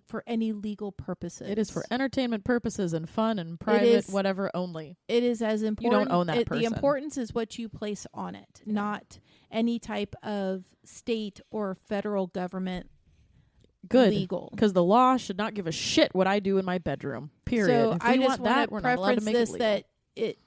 for any legal purposes. It is for entertainment purposes and fun and private, whatever only. It is as important. You don't own that person. The importance is what you place on it, not any type of state or federal government. Good, legal, because the law should not give a shit what I do in my bedroom. Period. So if I just want that, we're not allowed to make this it legal.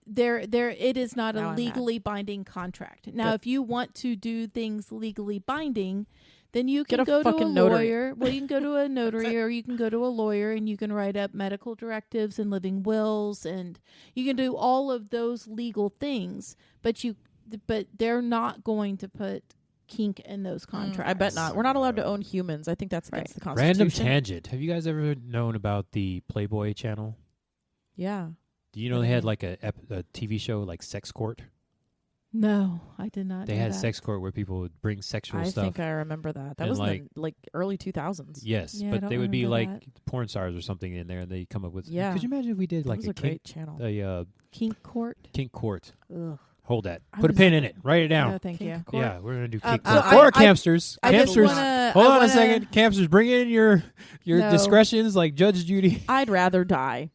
that it is not now a legally binding contract. Now, if you want to do things legally binding, then you can Get a go to a fucking notary. lawyer. Well, you can go to a notary or you can go to a lawyer and you can write up medical directives and living wills, and you can do all of those legal things, but they're not going to put kink in those contracts. I bet not. We're not allowed to own humans. I think that's against the Constitution. Random tangent. Have you guys ever known about the Playboy channel? Yeah. Do you know they had like a TV show like Sex Court? No, I did not. They know had that. Sex Court where people would bring sexual I stuff. think I remember that. That And was like- in the like early 2000s. Yes, Yeah, I but don't they would be remember like porn stars or something in there, and they come up with. Yeah. Could you imagine if we did That like was a a great channel. Kink court. kink court? Ugh. Hold that. I Put a was- pin in it. Write it down. No, thank Kink you. court. Yeah, we're gonna do Um, kink so court. Or I- campsters. I just Campsters. wanna. Hold I on wanna, a second. Campsters, bring in your No. discretions like Judge Judy. I'd rather die.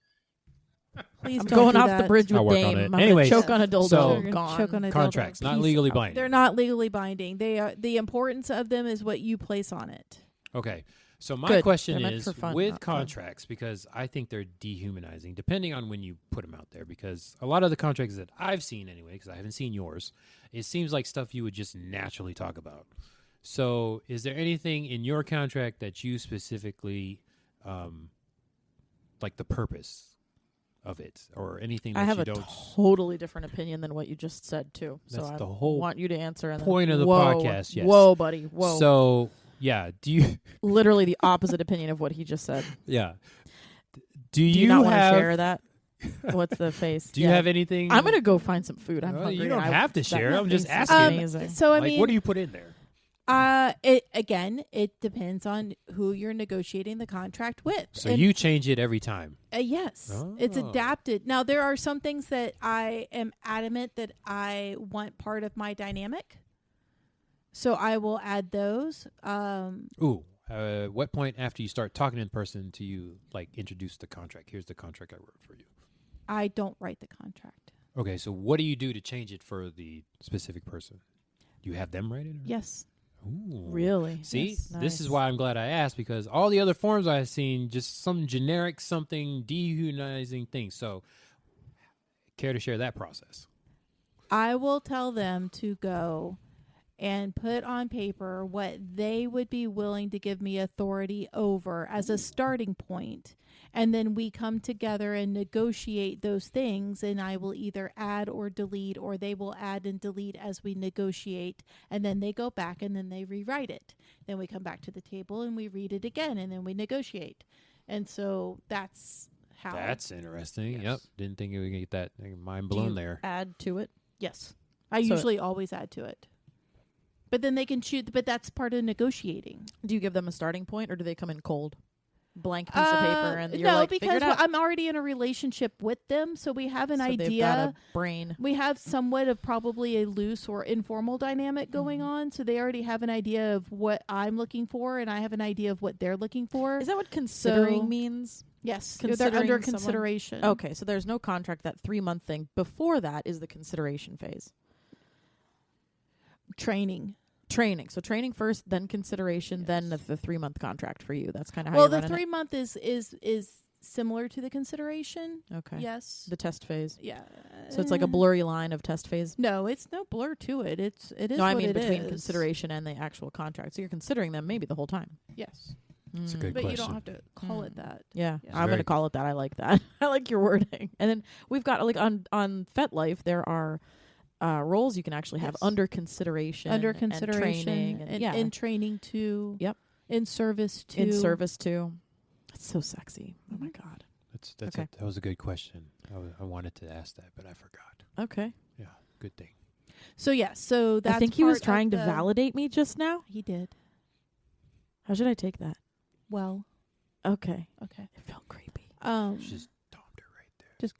Please I'm don't going do off that. the bridge I'll with work on Dame. it. I'm gonna Anyways, choke on a dildo. so- You're gonna Gone. choke on a dildo. Contracts, not Peace legally out. binding. They're not legally binding. They are. The importance of them is what you place on it. Okay. So my Good. question They're meant is for fun, with not fun. contracts, because I think they're dehumanizing, depending on when you put them out there. Because a lot of the contracts that I've seen, anyway, because I haven't seen yours, it seems like stuff you would just naturally talk about. So, is there anything in your contract that you specifically, like the purpose of it, or anything that I have you a don't? totally different opinion than what you just said too. So That's I the whole want you to answer. And point then, of the whoa, podcast, yes. Whoa, buddy. Whoa. So, yeah. Do you? Literally the opposite opinion of what he just said. Yeah. Do Do you you not want to have? share that? What's the face? Do you Yeah. have anything? I'm gonna go find some food. I'm Well, hungry. you don't and have to that share. I'm just face is asking. Amazing. So I like, mean, what do you put in there? it depends on who you're negotiating the contract with. So And, you change it every time. yes, it's Oh. adapted. Now there are some things that I am adamant that I want part of my dynamic, so I will add those. Ooh. What point after you start talking in person do you like introduce the contract? Here's the contract I wrote for you. I don't write the contract. Okay, so what do you do to change it for the specific person? Do you have them write it? Or? Yes. Ooh. Really? See, Yes. this is Nice. why I'm glad I asked, because all the other forms I've seen, just some generic, something dehumanizing thing. So, care to share that process? I will tell them to go and put on paper what they would be willing to give me authority over as a starting point. And then we come together and negotiate those things, and I will either add or delete, or they will add and delete as we negotiate. And then they go back and then they rewrite it. Then we come back to the table and we read it again, and then we negotiate. And so that's how. That's interesting. Yes. Yep. Didn't think we would get that mind Do you blown there. add to it? Yes. I So- usually always add to it. But then they can choose, but that's part of negotiating. Do you give them a starting point, or do they come in cold? Blank piece of paper, and you're no, like, figure because it out. I'm already in a relationship with them, so we have an So they've idea. got a brain. We have somewhat of probably a loose or informal dynamic going on, so they already have an idea of what I'm looking for, and I have an idea of what they're looking for. Is that what considering So- means? Yes, considering they're under someone- consideration. Okay, so there's no contract. That 3-month thing before that is the consideration phase. Training. Training. So training first, then consideration, then the 3-month contract for you. That's kind of how Well, you're the running 3-month is similar to the consideration. it. Okay. Yes. The test phase. Yeah. So it's like a blurry line of test phase. No, it's no blur to it. It is. No, I what mean it between is. consideration and the actual contract. So you're considering them maybe the whole time. Yes, That's a Mm. good but you question. don't have to call it that. Yeah, Yeah. I'm Very going to call it that. I like that. I like your wording. And then we've got like on FetLife, there are roles you can actually have Yes. under consideration, Under and consideration training, and yeah, in training to. Yep. In service to. in service too. It's so sexy. Oh my Mhm. god. That's Okay. that was a good question. I wanted to ask that, but I forgot. Okay. Yeah, good thing. So yes, so that's. I think he was part of trying to the- validate me just now. He did How should I take that? well. Okay. Okay. It felt creepy. Just domed her right there. Just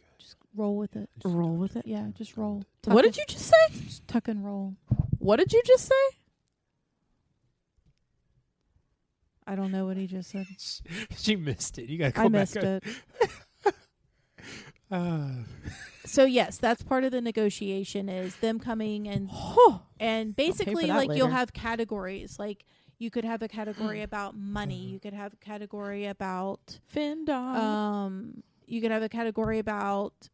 roll with it. Just Roll domed with it. Yeah, just roll. What did you just say? Just tuck and roll. What did you just say? I don't know what he just said. She missed it. You got to go I back. missed it. Uh, So yes, that's part of the negotiation is them coming and basically that like you'll later. have categories. Like you could have a category about money. You could have a category about Fin dog. you could have a category about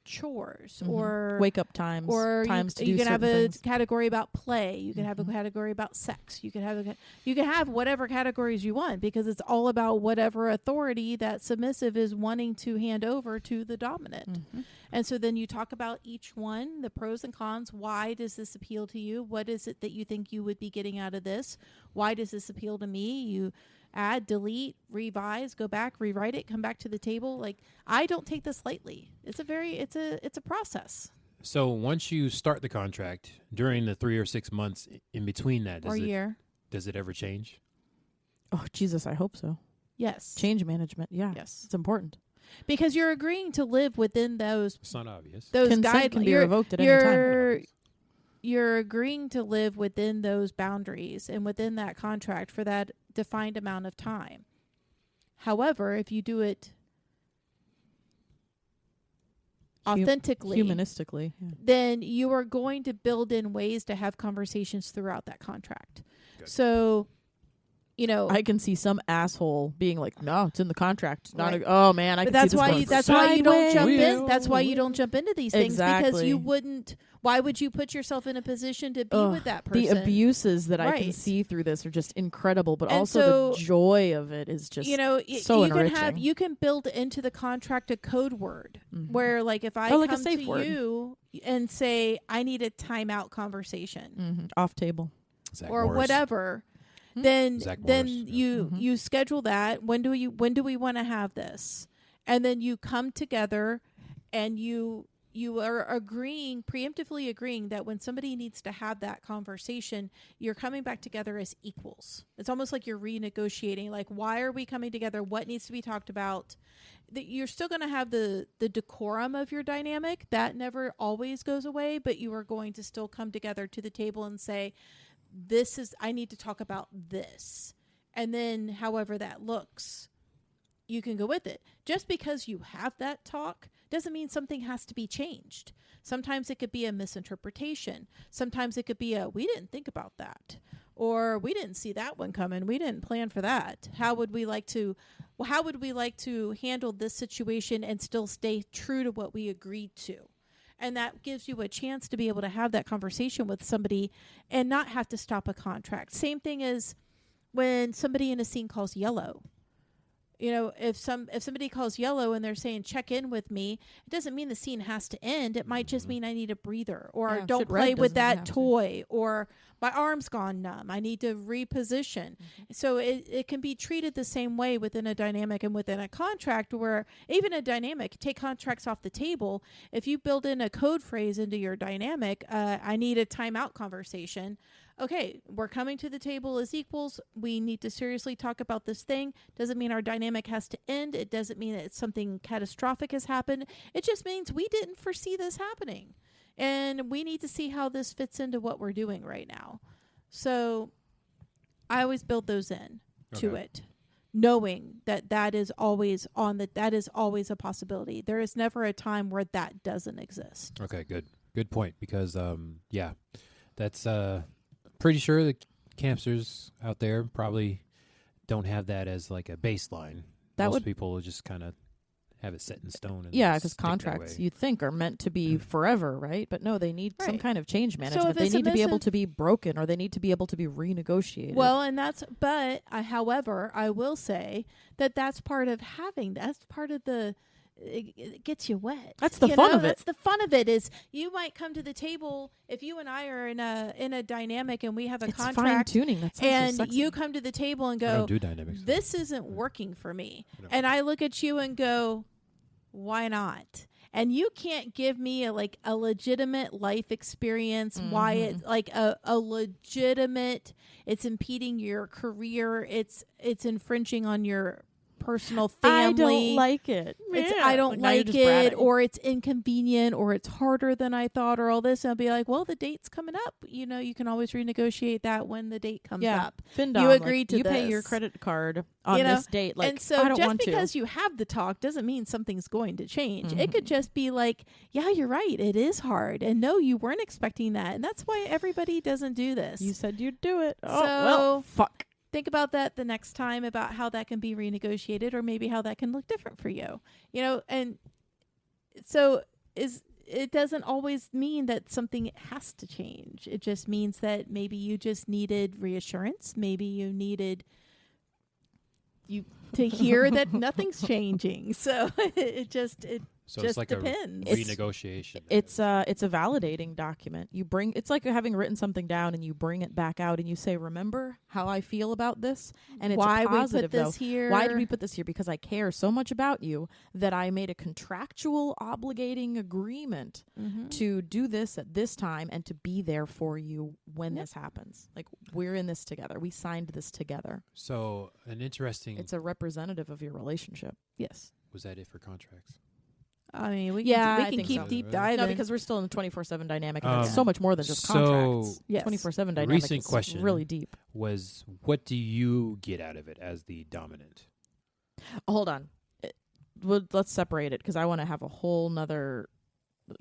chores Mhm. or wake up times, or times to you do can have certain a things. category about play. You can have a Mhm. category about sex. You can have whatever categories you want, because it's all about whatever authority that submissive is wanting to hand over to the dominant. Mhm. And so then you talk about each one, the pros and cons. Why does this appeal to you? What is it that you think you would be getting out of this? Why does this appeal to me? You add, delete, revise, go back, rewrite it, come back to the table. Like, I don't take this lightly. It's a process. So once you start the contract, during the 3 or 6 months in between that, Or year. does it ever change? Oh, Jesus, I hope so. Yes. Change management. Yeah. Yes. It's important. Because you're agreeing to live within those It's not obvious. Consent guidelines. can be revoked at any time. You're agreeing to live within those boundaries and within that contract for that defined amount of time. However, if you do it authentically, Humanistically. Yeah. then you are going to build in ways to have conversations throughout that contract. Good. So, I can see some asshole being like, "No, it's in the contract. It's not Right. oh man, I but can that's see this why going you, that's why you don't jump sideways." in. That's why you don't jump into these things, because Exactly. you wouldn't. Why would you put yourself in a position to be Ugh, with that person? The abuses that I can Right. see through this are just incredible, but And also so, the joy of it is just so enriching. you can build into the contract a code word Mhm. where, like, if I Oh, like a come safe to word. you and say I need a timeout conversation Off table. Zach or Morris. whatever, Hmm? then Zach then Morris, yeah. you Mhm. you schedule that. When do we want to have this? And then you come together and you are preemptively agreeing that when somebody needs to have that conversation, you're coming back together as equals. It's almost like you're renegotiating, like, why are we coming together? What needs to be talked about? That you're still going to have the decorum of your dynamic. That never always goes away, but you are going to still come together to the table and say, I need to talk about this. And then however that looks, you can go with it. Just because you have that talk doesn't mean something has to be changed. Sometimes it could be a misinterpretation. Sometimes it could be we didn't think about that. Or we didn't see that one coming. We didn't plan for that. How would we like to handle this situation and still stay true to what we agreed to? And that gives you a chance to be able to have that conversation with somebody and not have to stop a contract. Same thing as when somebody in a scene calls yellow. If somebody calls yellow and they're saying check in with me, it doesn't mean the scene has to end. It might just mean I need a breather, or Yeah, don't shit, play red with doesn't that have to. toy, or my arm's gone numb. I need to reposition. So it can be treated the same way within a dynamic and within a contract, where even a dynamic, take contracts off the table. If you build in a code phrase into your dynamic, I need a timeout conversation. Okay, we're coming to the table as equals. We need to seriously talk about this thing. Doesn't mean our dynamic has to end. It doesn't mean that something catastrophic has happened. It just means we didn't foresee this happening. And we need to see how this fits into what we're doing right now. So I always build those in to Okay. it, knowing that is always a possibility. There is never a time where that doesn't exist. Okay, good point. Because that's pretty sure the campsters out there probably don't have that as like a baseline. Most people will just kind of have it set in stone. And Yeah, just because stick their contracts way. you'd think are meant to be forever, right? But no, they need some Right. kind of change So management. if They it's need to be able submissive- to be broken, or they need to be able to be renegotiated. Well, however, I will say that's part of it gets you wet. That's the fun of it. That's the fun of it. Is you might come to the table if you and I are in a dynamic and we have a it's fine contract, tuning. That sounds and so sexy. you come to the table and I go, don't do dynamics. "This isn't working for me," No. and I look at you and go, "Why not?" And you can't give me a legitimate life experience. Why it's like a legitimate? It's impeding your career. It's infringing on your personal family. I don't like it. I don't now you're like just it, bratting. or it's inconvenient, or it's harder than I thought, or all this. And I'll be like, well, the date's coming up. You can always renegotiate that when the date comes up. FinDom, You agreed to you pay your this. credit card on this date. Like, and so I don't just want because to. you have the talk doesn't mean something's going to change. It could just be like, yeah, you're right. It is hard. And no, you weren't expecting that. And that's why everybody doesn't do this. You said you'd do it. Oh, So- well, fuck. Think about that the next time, about how that can be renegotiated, or maybe how that can look different for you. And so it doesn't always mean that something has to change. It just means that maybe you just needed reassurance. Maybe you needed to hear that nothing's changing. So it just it's like depends. a renegotiation. It's a validating document. It's like having written something down and you bring it back out and you say, remember how I feel about this? And it's why a positive, we put this here. Why did we put this here? Because I care so much about you that I made a contractual obligating agreement to do this at this time and to be there for you when this happens. Like, we're in this together. We signed this together. So an interesting... It's a representative of your relationship. Yes. Was that it for contracts? I mean, we I can think keep so. deep diving. No, because we're still in the 24/7 dynamic, and it's so much more than just contracts. Yes. 24/7 dynamic Recent is question really deep. Was what do you get out of it as the dominant? Hold on. Let's separate it because I want to have a whole nother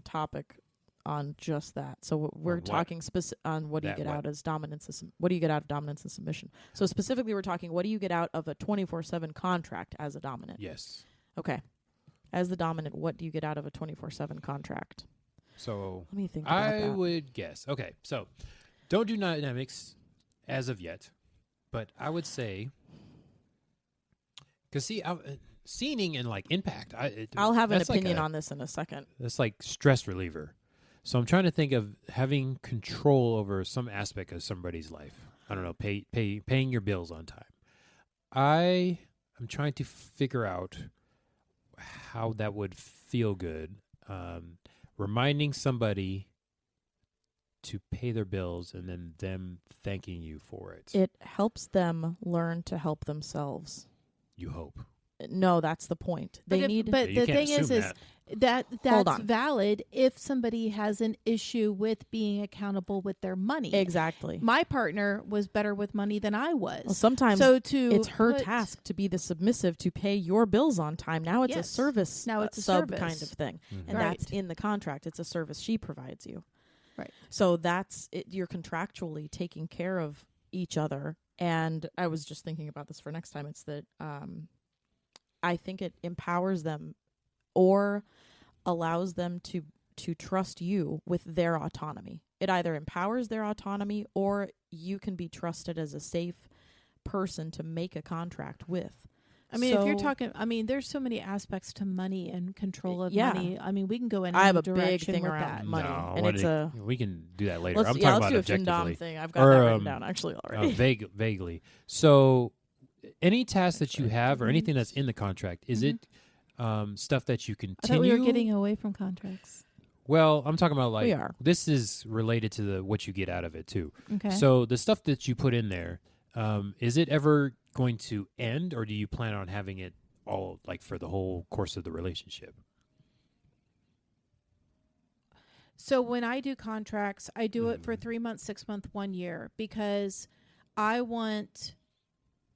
topic on just that. So we're On what? talking on what do you get out as dominance? What do you get out of dominance and submission? So specifically, we're talking what do you get out of a 24/7 contract as a dominant? Yes. Okay. As the dominant, what do you get out of a 24/7 contract? So Let me think about I that. would guess. Okay, so don't do dynamics as of yet, but I would say, because scening and like impact. I'll have an that's like opinion on this in a second. That's like stress reliever. So I'm trying to think of having control over some aspect of somebody's life. I don't know, paying your bills on time. I am trying to figure out how that would feel good. Reminding somebody to pay their bills and then them thanking you for it. It helps them learn to help themselves. You hope. No, that's the point. But They need. But You the can't thing is assume that's Hold on. valid if somebody has an issue with being accountable with their money. Exactly. My partner was better with money than I was. Well, sometimes it's her task to be the submissive to pay your bills on time. Now it's a Yes. service. Now it's a sub service. kind of thing, Mm-hmm. and Right. that's in the contract. It's a service she provides you. Right. So that's it. You're contractually taking care of each other. And I was just thinking about this for next time. It's that I think it empowers them or allows them to trust you with their autonomy. It either empowers their autonomy or you can be trusted as a safe person to make a contract with. I mean, if you're talking, there's so many aspects to money and control of money. I mean, we can go in I have any a big direction thing with around that. money, No, and it's we can do that later. let's I'm do talking a about FinDom objectively. thing. I've got that written down actually already. Vaguely. So any task that you have or anything that's in the contract, is it stuff that you I continue? thought we were getting away from contracts. Well, I'm talking about We are. this is related to what you get out of it too. Okay. So the stuff that you put in there, is it ever going to end, or do you plan on having it all like for the whole course of the relationship? So when I do contracts, I do it for 3 months, 6 months, 1 year, because I want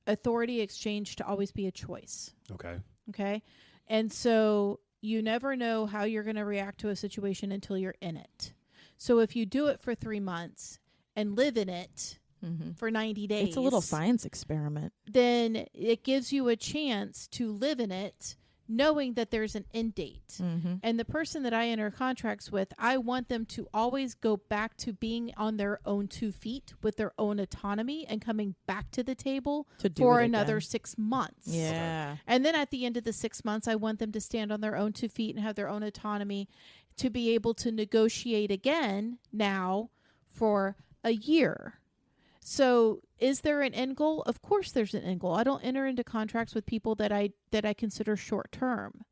authority exchange to always be a choice. Okay. Okay. And so you never know how you're going to react to a situation until you're in it. So if you do it for 3 months and live in it for 90 days, It's a little science experiment. then it gives you a chance to live in it knowing that there's an end date. And the person that I enter contracts with, I want them to always go back to being on their own 2 feet with their own autonomy and coming back to the table To do for it another again. 6 months. Yeah. And then at the end of the 6 months, I want them to stand on their own 2 feet and have their own autonomy to be able to negotiate again now for a year. So is there an end goal? Of course there's an end goal. I don't enter into contracts with people that I consider short term.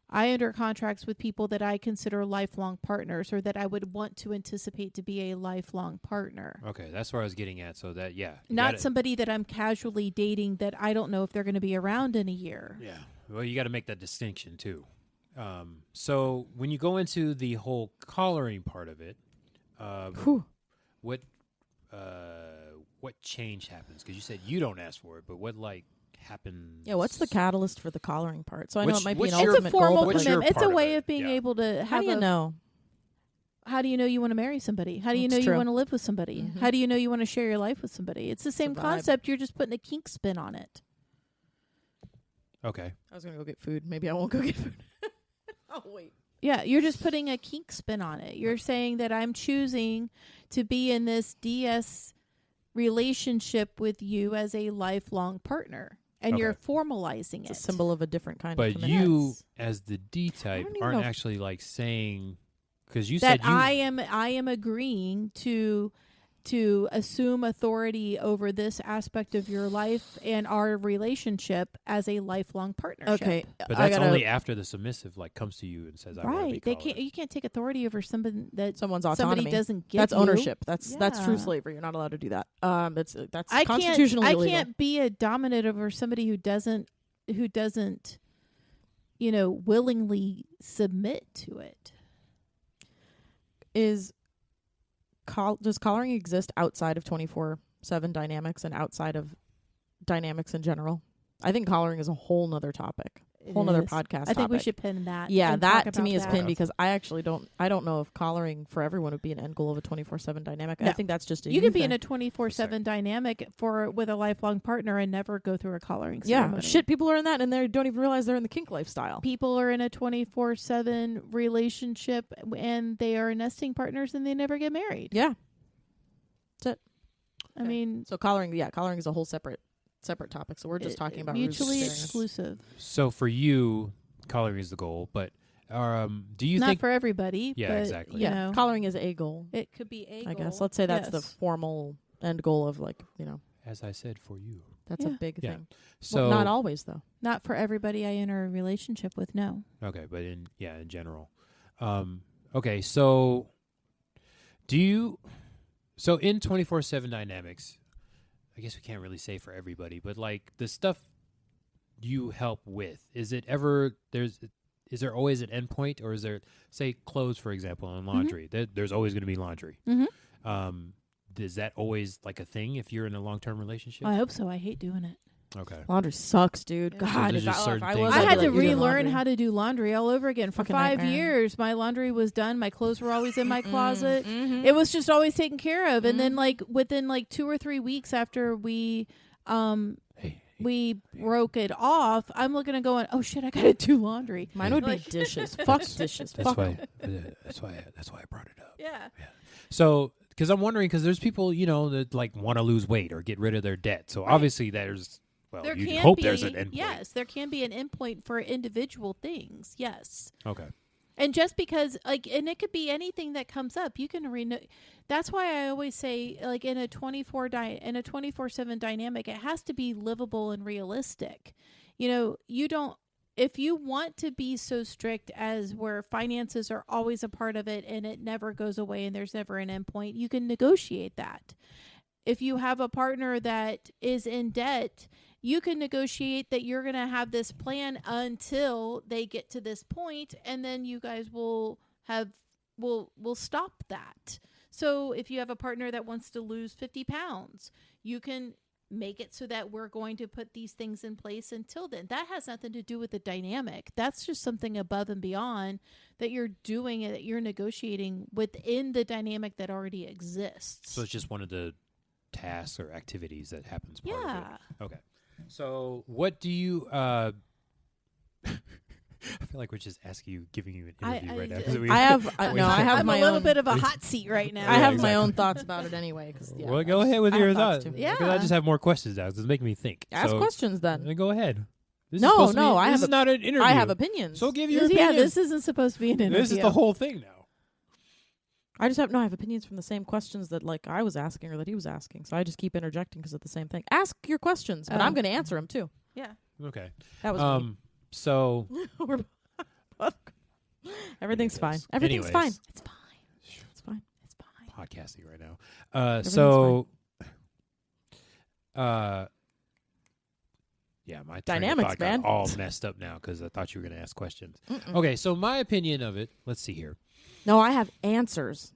I enter contracts with people that I consider lifelong partners, or that I would want to anticipate to be a lifelong partner. Okay, that's where I was getting at. So that, yeah. Not somebody that I'm casually dating that I don't know if they're going to be around in a year. Yeah. Well, you got to make that distinction too. So when you go into the whole collaring part of it, what change happens? Because you said you don't ask for it, but what happens? Yeah, what's the catalyst for the collaring part? So I know it might be an what's your- It's a ultimate formal goal. What's your commitment. It's part a of way it? of being Yeah. able to How have do you know? How do you know you want to marry somebody? How do you That's know true. you want to live with somebody? How do you know you want to share your life with somebody? It's the same a vibe. concept. You're just putting a kink spin on it. Okay. I was going to go get food. Maybe I won't go get food. Oh, wait. Yeah, you're just putting a kink spin on it. You're saying that I'm choosing to be in this DS relationship with you as a lifelong partner. And you're formalizing It's it. a symbol of a different kind of But commitment. you, as the D type, don't even aren't know if- actually like saying, because you that said you. I am agreeing to assume authority over this aspect of your life and our relationship as a lifelong partnership. Okay, But I that's gotta- only after the submissive like comes to you and says, "I want to be Right. They collared." can't. You can't take authority over somebody that someone's somebody autonomy. doesn't give That's you. ownership. That's true Yeah. slavery. You're not allowed to do that. That's I constitutionally can't. illegal. I can't be a dominant over somebody who doesn't, willingly submit to it. Does collaring exist outside of 24/7 dynamics and outside of dynamics in general? I think collaring is a whole nother topic, whole nother podcast. I think we topic. should pin that. Yeah, and talk that to me about is that. pinned because I actually don't know if collaring for everyone would be an end goal of a 24/7 dynamic. No. I think that's just a You can be in thing. a 24/7 dynamic with a lifelong partner and never go through a collaring yeah, ceremony. shit. People are in that and they don't even realize they're in the kink lifestyle. People are in a 24/7 relationship and they are nesting partners and they never get married. Yeah. I mean, So collaring is a whole separate topic. So we're just talking about mutually experience. exclusive. So for you, collaring is the goal, but do you Not think? for everybody. Yeah, but, exactly. You Yeah, know, collaring is a goal. it could be a I goal. guess. Let's say that's the Yes. formal end goal of As I said, for you. that's Yeah. a big Yeah. thing. So Well, not always though. Not for everybody I enter a relationship with. No. Okay, but in general. Okay, so so in 24/7 dynamics, I guess we can't really say for everybody, but like the stuff you help with, is there always an endpoint, or is there, say, clothes, for example, and laundry? There's always going to be laundry. Mm-hmm. Is that always like a thing if you're in a long-term relationship? I hope so. I hate doing it. Okay. Laundry sucks, dude. Yeah. So God, there's if just I certain things was, I I'd had be to like, "You're doing relearn how to do laundry all over again. For Fucking 5 nightmare. years, my laundry was done. My clothes were always in my closet. Mhm. It was just always taken care of. And then, Mm-hmm. within 2 or 3 weeks after we Hey, broke it off, I'm looking and going, "Oh shit, I gotta do laundry." Mine would be Like- dishes. Fuck dishes. that's Fuck why. 'em. That's why I brought it up. Yeah. So, because I'm wondering, because there's people, that like want to lose weight or get rid of their debt. So obviously, there's There you can hope be, there's an endpoint. yes, there can be an endpoint for individual things. Yes. Okay. And just because, and it could be anything that comes up, you can That's why I always say, in a 24/7 dynamic, it has to be livable and realistic. You don't. If you want to be so strict as where finances are always a part of it and it never goes away and there's never an endpoint, you can negotiate that. If you have a partner that is in debt, you can negotiate that you're going to have this plan until they get to this point, and then you guys will stop that. So if you have a partner that wants to lose 50 pounds, you can make it so that we're going to put these things in place until then. That has nothing to do with the dynamic. That's just something above and beyond that you're doing, that you're negotiating within the dynamic that already exists. So it's just one of the tasks or activities that happens part of yeah. it. Okay. So what do you I feel like we're just giving you an interview right now. 'cause we- I have Wait, no. I have I'm my a little own. bit of a hot seat right now. I have Yeah, my own exactly. thoughts about it anyway. Well, go ahead with your thoughts. too. Yeah. Because I just have more questions now. 'Cause it's making me think. Ask So, questions then. Go ahead. This is No, supposed to no, be- I this have is not an interview. I have opinions. So give your Yeah, opinions. this isn't supposed to be an interview. This is the whole thing now. I just have I have opinions from the same questions that I was asking or that he was asking. So I just keep interjecting because of the same thing. Ask your questions, but Oh. I'm going to answer them too. Yeah. Okay. That was me. So We're Everything's fine. Anyways. Everything's fine. It's fine. It's fine. It's fine. podcasting right now. Everything's Yeah, my Dynamics, train of thought man. got all messed up now because I thought you were going to ask questions. Mm-mm. Okay, so my opinion of it. Let's see here. No, I have answers.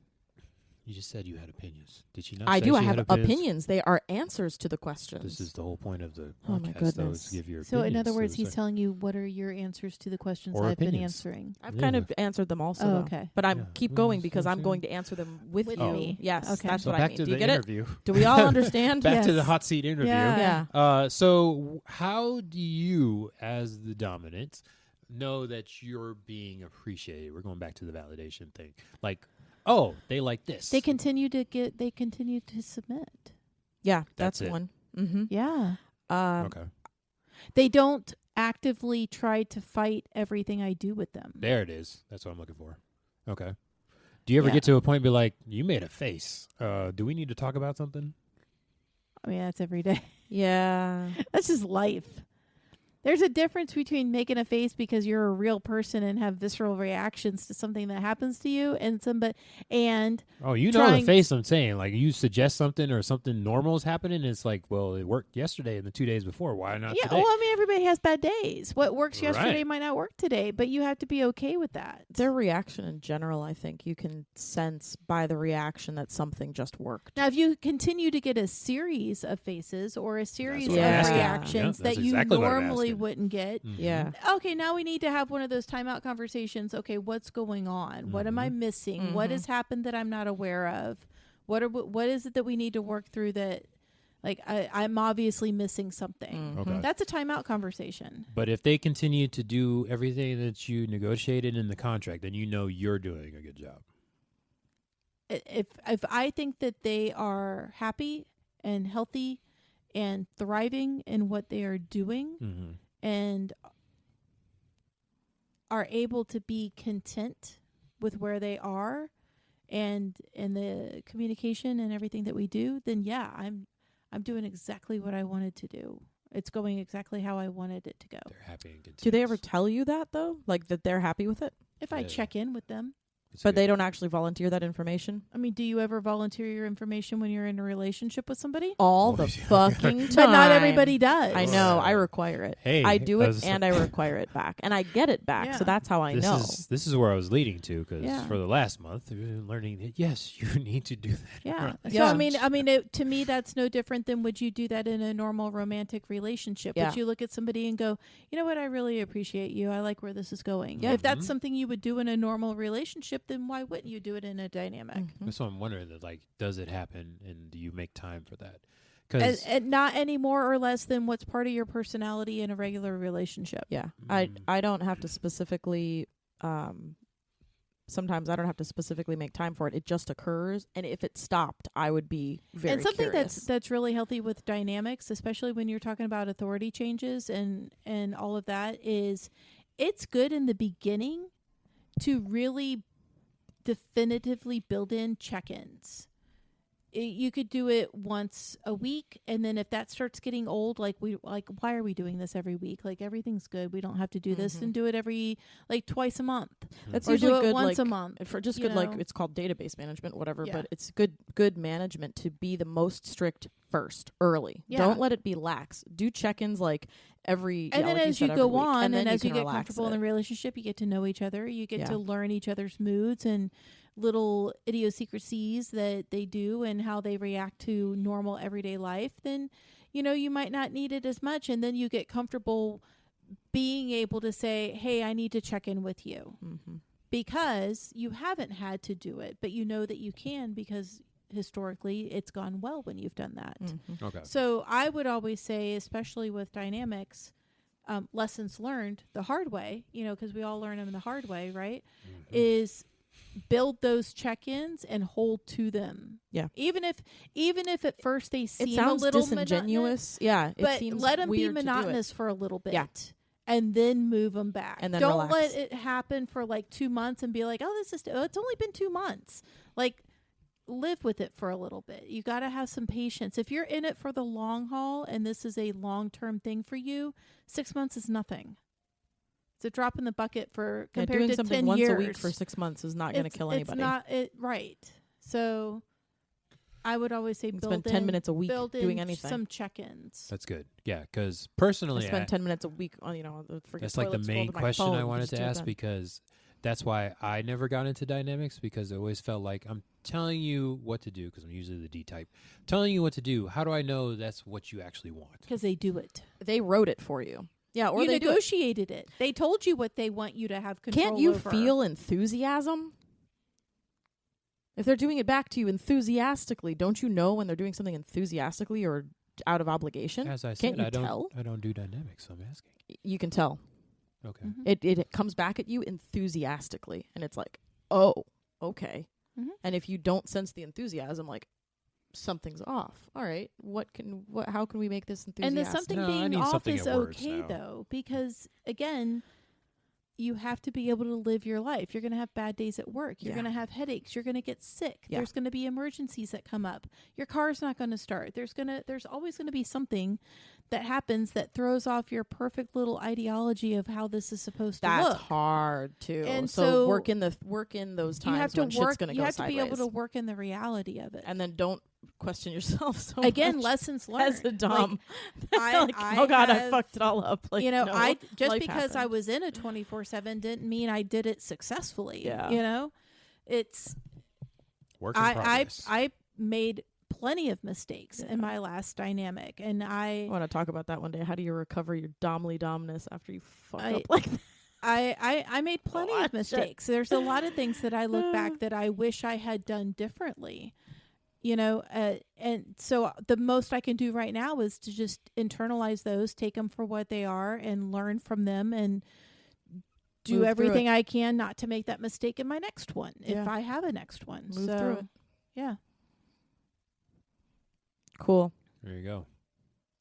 You just said you had opinions. Did you not? I say do. she I had have opinions. They are answers to the questions. This is the whole point of the Oh, my podcast, though, is goodness. to give your So, in opinions, other words, so he's it's telling you what are your answers to the questions Or I've been opinions. answering. I've Yeah. kind of answered them also, Oh, though. okay. But I'm Yeah. keep Well, going that's because what I'm I'm going to answer them with With you. me. Yes, Okay. that's so what back I mean. to Do you the get it? interview. Do we all understand? Back to Yes. the hot seat interview. Yeah. Yeah. So how do you, as the dominant, know that you're being appreciated. We're going back to the validation thing. Like, oh, they like this. They continue to submit. Yeah, That's that's it. one. Mm-hmm. Yeah. Okay. They don't actively try to fight everything I do with them. There it is. That's what I'm looking for. Okay. Do you ever Yeah. get to a point and be like, you made a face. Do we need to talk about something? I mean, that's every day. Yeah. That's just life. There's a difference between making a face because you're a real person and have visceral reactions to something that happens to you and Oh, you know the face I'm saying. Like, you suggest something or something normal is happening, and it's like, well, it worked yesterday and the 2 days before. Why not today? well, I mean, everybody has bad days. What works yesterday Right. might not work today, but you have to be okay with that. Their reaction in general, I think you can sense by the reaction that something just worked. Now, if you continue to get a series of faces or a series what of I'm asking. reactions Yeah, that that's you exactly what I'm normally asking. wouldn't get, Mhm. Yeah. okay, now we need to have one of those timeout conversations. Okay, what's going on? What am I missing? What has happened that I'm not aware of? What is it that we need to work through that, like, I'm obviously missing something? Okay. That's a timeout conversation. But if they continue to do everything that you negotiated in the contract, then you know you're doing a good job. If I think that they are happy and healthy and thriving in what they are doing Mm-hmm. and are able to be content with where they are and the communication and everything that we do, then yeah, I'm doing exactly what I wanted to do. It's going exactly how I wanted it to go. They're happy and content. Do they ever tell you that, though? Like, that they're happy with it? If I Yeah. check in with them. But they don't actually volunteer that information? I mean, do you ever volunteer your information when you're in a relationship with somebody? All Oh, the yeah. fucking time. But not everybody does. I know. I require it. Hey, I do it that's- and I require it back. And I get it back. Yeah. So that's how I know. This is where I was leading to, because Yeah. for the last month, we've been learning that, yes, you need to do that. Yeah. So Yeah. I mean, to me, that's no different than would you do that in a normal romantic relationship? Yeah. Would you look at somebody and go, you know what, I really appreciate you. I like where this is going. Yeah. If that's Mhm. something you would do in a normal relationship, then why wouldn't you do it in a dynamic? Mhm. That's what I'm wondering. That, like, does it happen, and do you make time for that? Because And not any more or less than what's part of your personality in a regular relationship. Yeah. Mm. I don't have to specifically sometimes I don't have to specifically make time for it. It just occurs, and if it stopped, I would be very And something curious. that's really healthy with dynamics, especially when you're talking about authority changes and all of that, is it's good in the beginning to really definitively build in check-ins. You could do it once a week, and then if that starts getting old, why are we doing this every week? Like, everything's good. We don't have to do this, Mhm. and do it every twice a month. That's Or usually do it good, once like, a month. for just you good, like, know? it's called database management, whatever. Yeah. But it's good management to be the most strict first, early. Yeah. Don't let it be lax. Do check-ins like every. And then like as said, you every go week, on, and then as you can get relax comfortable in it. the relationship, you get to know each other. You get Yeah. to learn each other's moods and little idiosyncrasies that they do and how they react to normal everyday life. Then, you might not need it as much. And then you get comfortable being able to say, hey, I need to check in with you. Mhm. Because you haven't had to do it, but you know that you can because historically it's gone well when you've done that. Mhm. okay, So I would always say, especially with dynamics, lessons learned the hard way, because we all learn them the hard way, right? Is build those check-ins and hold to them. Yeah. Even if at first they seem It sounds a little disingenuous. Yeah, it but seems let them be weird to do it. monotonous for a little bit. Yeah. And then move them back. And then don't relax. let it happen for 2 months and be like, oh, it's only been 2 months. Live with it for a little bit. You got to have some patience. If you're in it for the long haul and this is a long-term thing for you, 6 months is nothing. It's a drop in the bucket for Yeah, compared doing to something 10 once years. a week for 6 months is not going to kill anybody. It's not right. So I would always say You can build spend 10 minutes a week build doing in anything. some check-ins. that's good. Yeah, because I personally, spend 10 minutes a week on, forget that's like the toilet, scroll main to my question phone, I you wanted just to do it ask, then. because that's why I never got into dynamics, because I always felt like I'm telling you what to do, because I'm usually the D type. Telling you what to do. How do I know that's what you actually want? Because they do it. They wrote it for you. Yeah, or You they do it. negotiated it. They told you what they want you to have control Can't you over. feel enthusiasm? If they're doing it back to you enthusiastically, don't you know when they're doing something enthusiastically or out of obligation? As I Can't said, you I tell? don't do dynamics, so I'm asking. You can tell. Okay. It comes back at you enthusiastically, and it's like, oh, okay. And if you don't sense the enthusiasm, like, something's off. All right, how can we make this enthusiastic? And the something being off something is at words okay now. though, because again, you have to be able to live your life. You're going to have bad days at work. You're going to have headaches. You're going to get sick. Yeah. There's going to be emergencies that come up. Your car's not going to start. There's always going to be something that happens that throws off your perfect little ideology of how this is supposed to look. That's hard too. And so work in those times you have to when shit's going to go sideways. You have to be able to work in the reality of it. And then don't question yourself so Again, much. lessons learned. As a dom. Like, oh God, I fucked it all up. Like, no, I just because I was in a 24/7 didn't mean I did it successfully. Yeah. It's Work in progress. I made plenty of mistakes in my last dynamic, and I want to talk about that one day. How do you recover your domness after you fuck up like that? I made plenty of mistakes. There's a lot of things that I look back that I wish I had done differently. And so the most I can do right now is to just internalize those, take them for what they are, and learn from them, and do everything I can not to make that mistake in my next one, if I have a next one. Move through it. Yeah. Cool. There you go.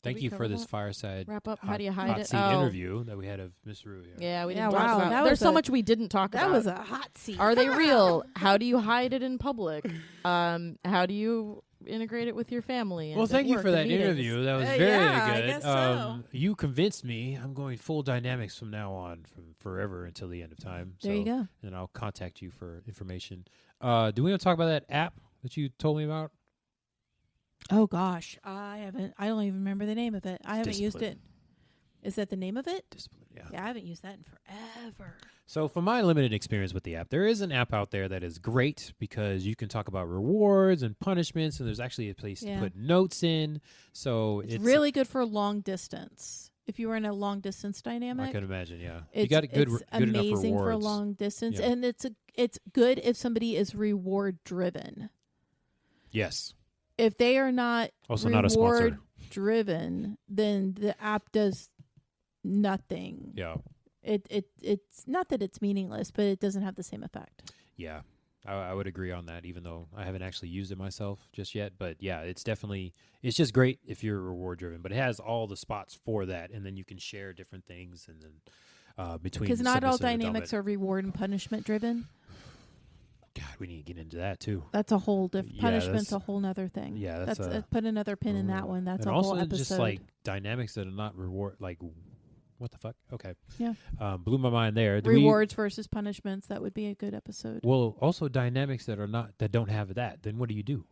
Thank you for this fireside wrap up. How do you hide hot it? seat interview that we had of Miss Rue here. Yeah, we Yeah, didn't wow, talk that about. was There's so much we didn't talk about. That was a hot seat. Are they real? How do you hide it in public? How do you integrate it with your family? And Well, thank you for that meetings? interview. That was very yeah, good. I guess so. You convinced me. I'm going full dynamics from now on, from forever until the end of time. There you go. And I'll contact you for information. Do we want to talk about that app that you told me about? Oh gosh, I don't even remember the name of it. I haven't used it. Is that the name of it? Discipline, yeah. Yeah, I haven't used that in forever. So from my limited experience with the app, there is an app out there that is great because you can talk about rewards and punishments, and there's actually a place to put notes in. So it's really good for long distance. If you were in a long distance dynamic, I can imagine. Yeah, you got good it's enough amazing rewards for long distance, Yeah. and it's good if somebody is reward driven. Yes. If they are not Also not a sponsor. reward driven, then the app does nothing. Yeah. It's not that it's meaningless, but it doesn't have the same effect. Yeah, I would agree on that, even though I haven't actually used it myself just yet. But yeah, it's just great if you're reward driven, but it has all the spots for that, and then you can share different things, and then between because not all submissive and dynamics dominant. are reward and punishment driven. God, we need to get into that too. That's a whole different punishment's that's- a whole nother thing. Yeah, that's put another pin in that one. That's and a also whole episode. just like dynamics that are not reward. Like, what the fuck? Okay. Yeah. Blew my mind there. Rewards versus punishments. That would be a good episode. Well, also dynamics that don't have that. Then what do you do?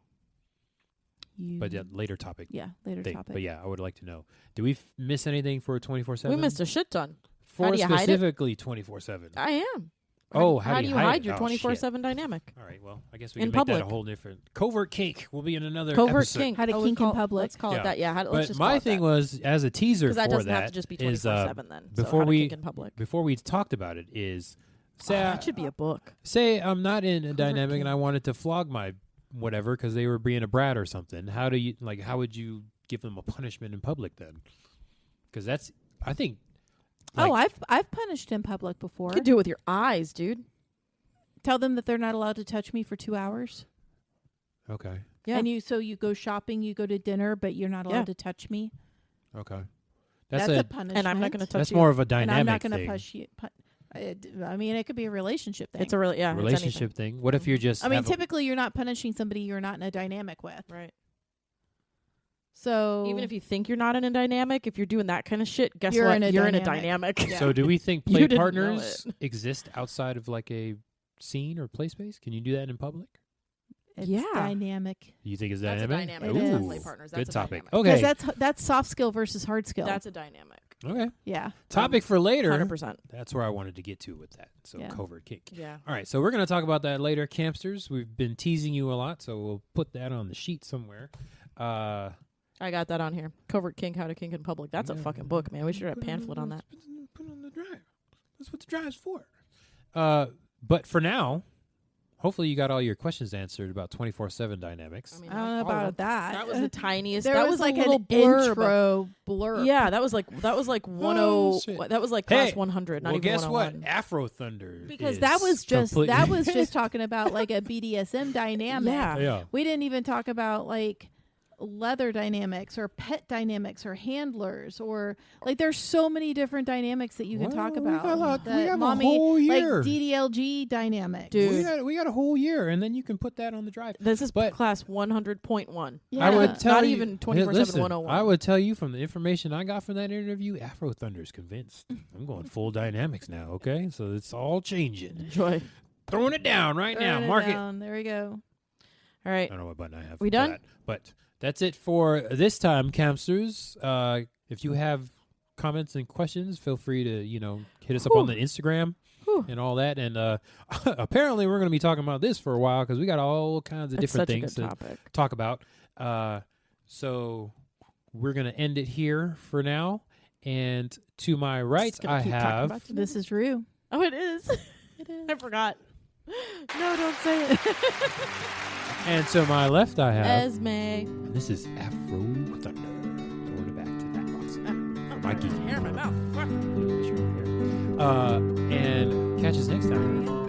But yeah, later topic. Yeah, later topic. But yeah, I would like to know. Do we miss anything for 24/7? We missed a shit ton. For How do you hide it? specifically 24/7. I am. Oh, how do you hide your it? 24/7 dynamic? All right, well, I guess we In can make that a public. whole different covert kink. Will be in another Covert episode. kink. How to Oh, kink in public. Let's call it Yeah. that. Yeah. Let's But just my call it thing that. was, as a teaser Because that for doesn't that, have to just be is 24/7 then. So before how to we kink in public. before we talked about it is say That should be a book. say I'm not in a dynamic kink. and I wanted to flog my whatever because they were being a brat or something. How would you give them a punishment in public then? Because that's I think. I've punished in public before. You could do it with your eyes, dude. Tell them that they're not allowed to touch me for 2 hours. Okay. Yeah. And you go shopping, you go to dinner, but you're not allowed Yeah. to touch me. Okay. That's a punishment. And I'm not going to touch That's you. more of a And dynamic I'm not going to thing. push you. I mean, it could be a relationship thing. It's a really it's Relationship anything. thing. What if you're just? I mean, have a- typically you're not punishing somebody you're not in a dynamic with. Right. So Even if you think you're not in a dynamic, if you're doing that kind of shit, guess You're what? in a You're in a dynamic. dynamic. Yeah. So do we think You play didn't know partners exist outside of like a scene or play space? Can you do that in public? it's Yeah. dynamic. You think it's That's a dynamic? dynamic. It That's not is. play partners. Good That's a topic. dynamic. Okay. Because that's soft skill versus hard skill. That's a dynamic. Okay. yeah. Topic for later. 100%. That's where I wanted to get to with that. So Yeah. covert kink. Yeah. All right. So we're going to talk about that later, campsters. We've been teasing you a lot, so we'll put that on the sheet somewhere. I got that on here. Covert kink, how to kink in public. That's a fucking book, man. We should have a pamphlet on that. Put it on the drive. That's what the drive's for. But for now, hopefully you got all your questions answered about 24/7 dynamics. I don't know about that. That was the tiniest. There that was a like little an blurb. intro blurb. Yeah, that was like 10. shit. That was like class Hey, 100. Not well, even guess what? 101. Afro Thunder. Because is that was completely- just talking about like a BDSM dynamic. Yeah. yeah. We didn't even talk about like leather dynamics or pet dynamics or handlers or like there's so many different dynamics that you can talk Well, we about. got a lot- we The have a mommy, whole year. like DDLG dynamic. Dude. We got a whole year, and then you can put that on the drive. This is But- class 100.1. Yeah. I would tell Not you, even 24/7 listen, 101. I would tell you from the information I got from that interview, Afro Thunder's convinced. I'm going full dynamics now. Okay, so it's all changing. Enjoy. Throwing it down right now. Throwing it Mark it. down. There we go. All I right. don't know what button I have. We for done? that, but that's it for this time, Campsters. If you have comments and questions, feel free to hit us up on the Instagram Whew. and all that. And apparently, we're going to be talking about this for a while because we got all kinds of That's different such things a good to topic. talk about. So we're going to end it here for now. And to my right, Just gonna I keep talking have. about This is Rue. Oh, it is. It is. I forgot. No, don't say it. And to my left, I have. Esme. And this is Afro Thunder. Throwing it back to that box. My geeky Hair in my mouth. Fuck. And catch us next time.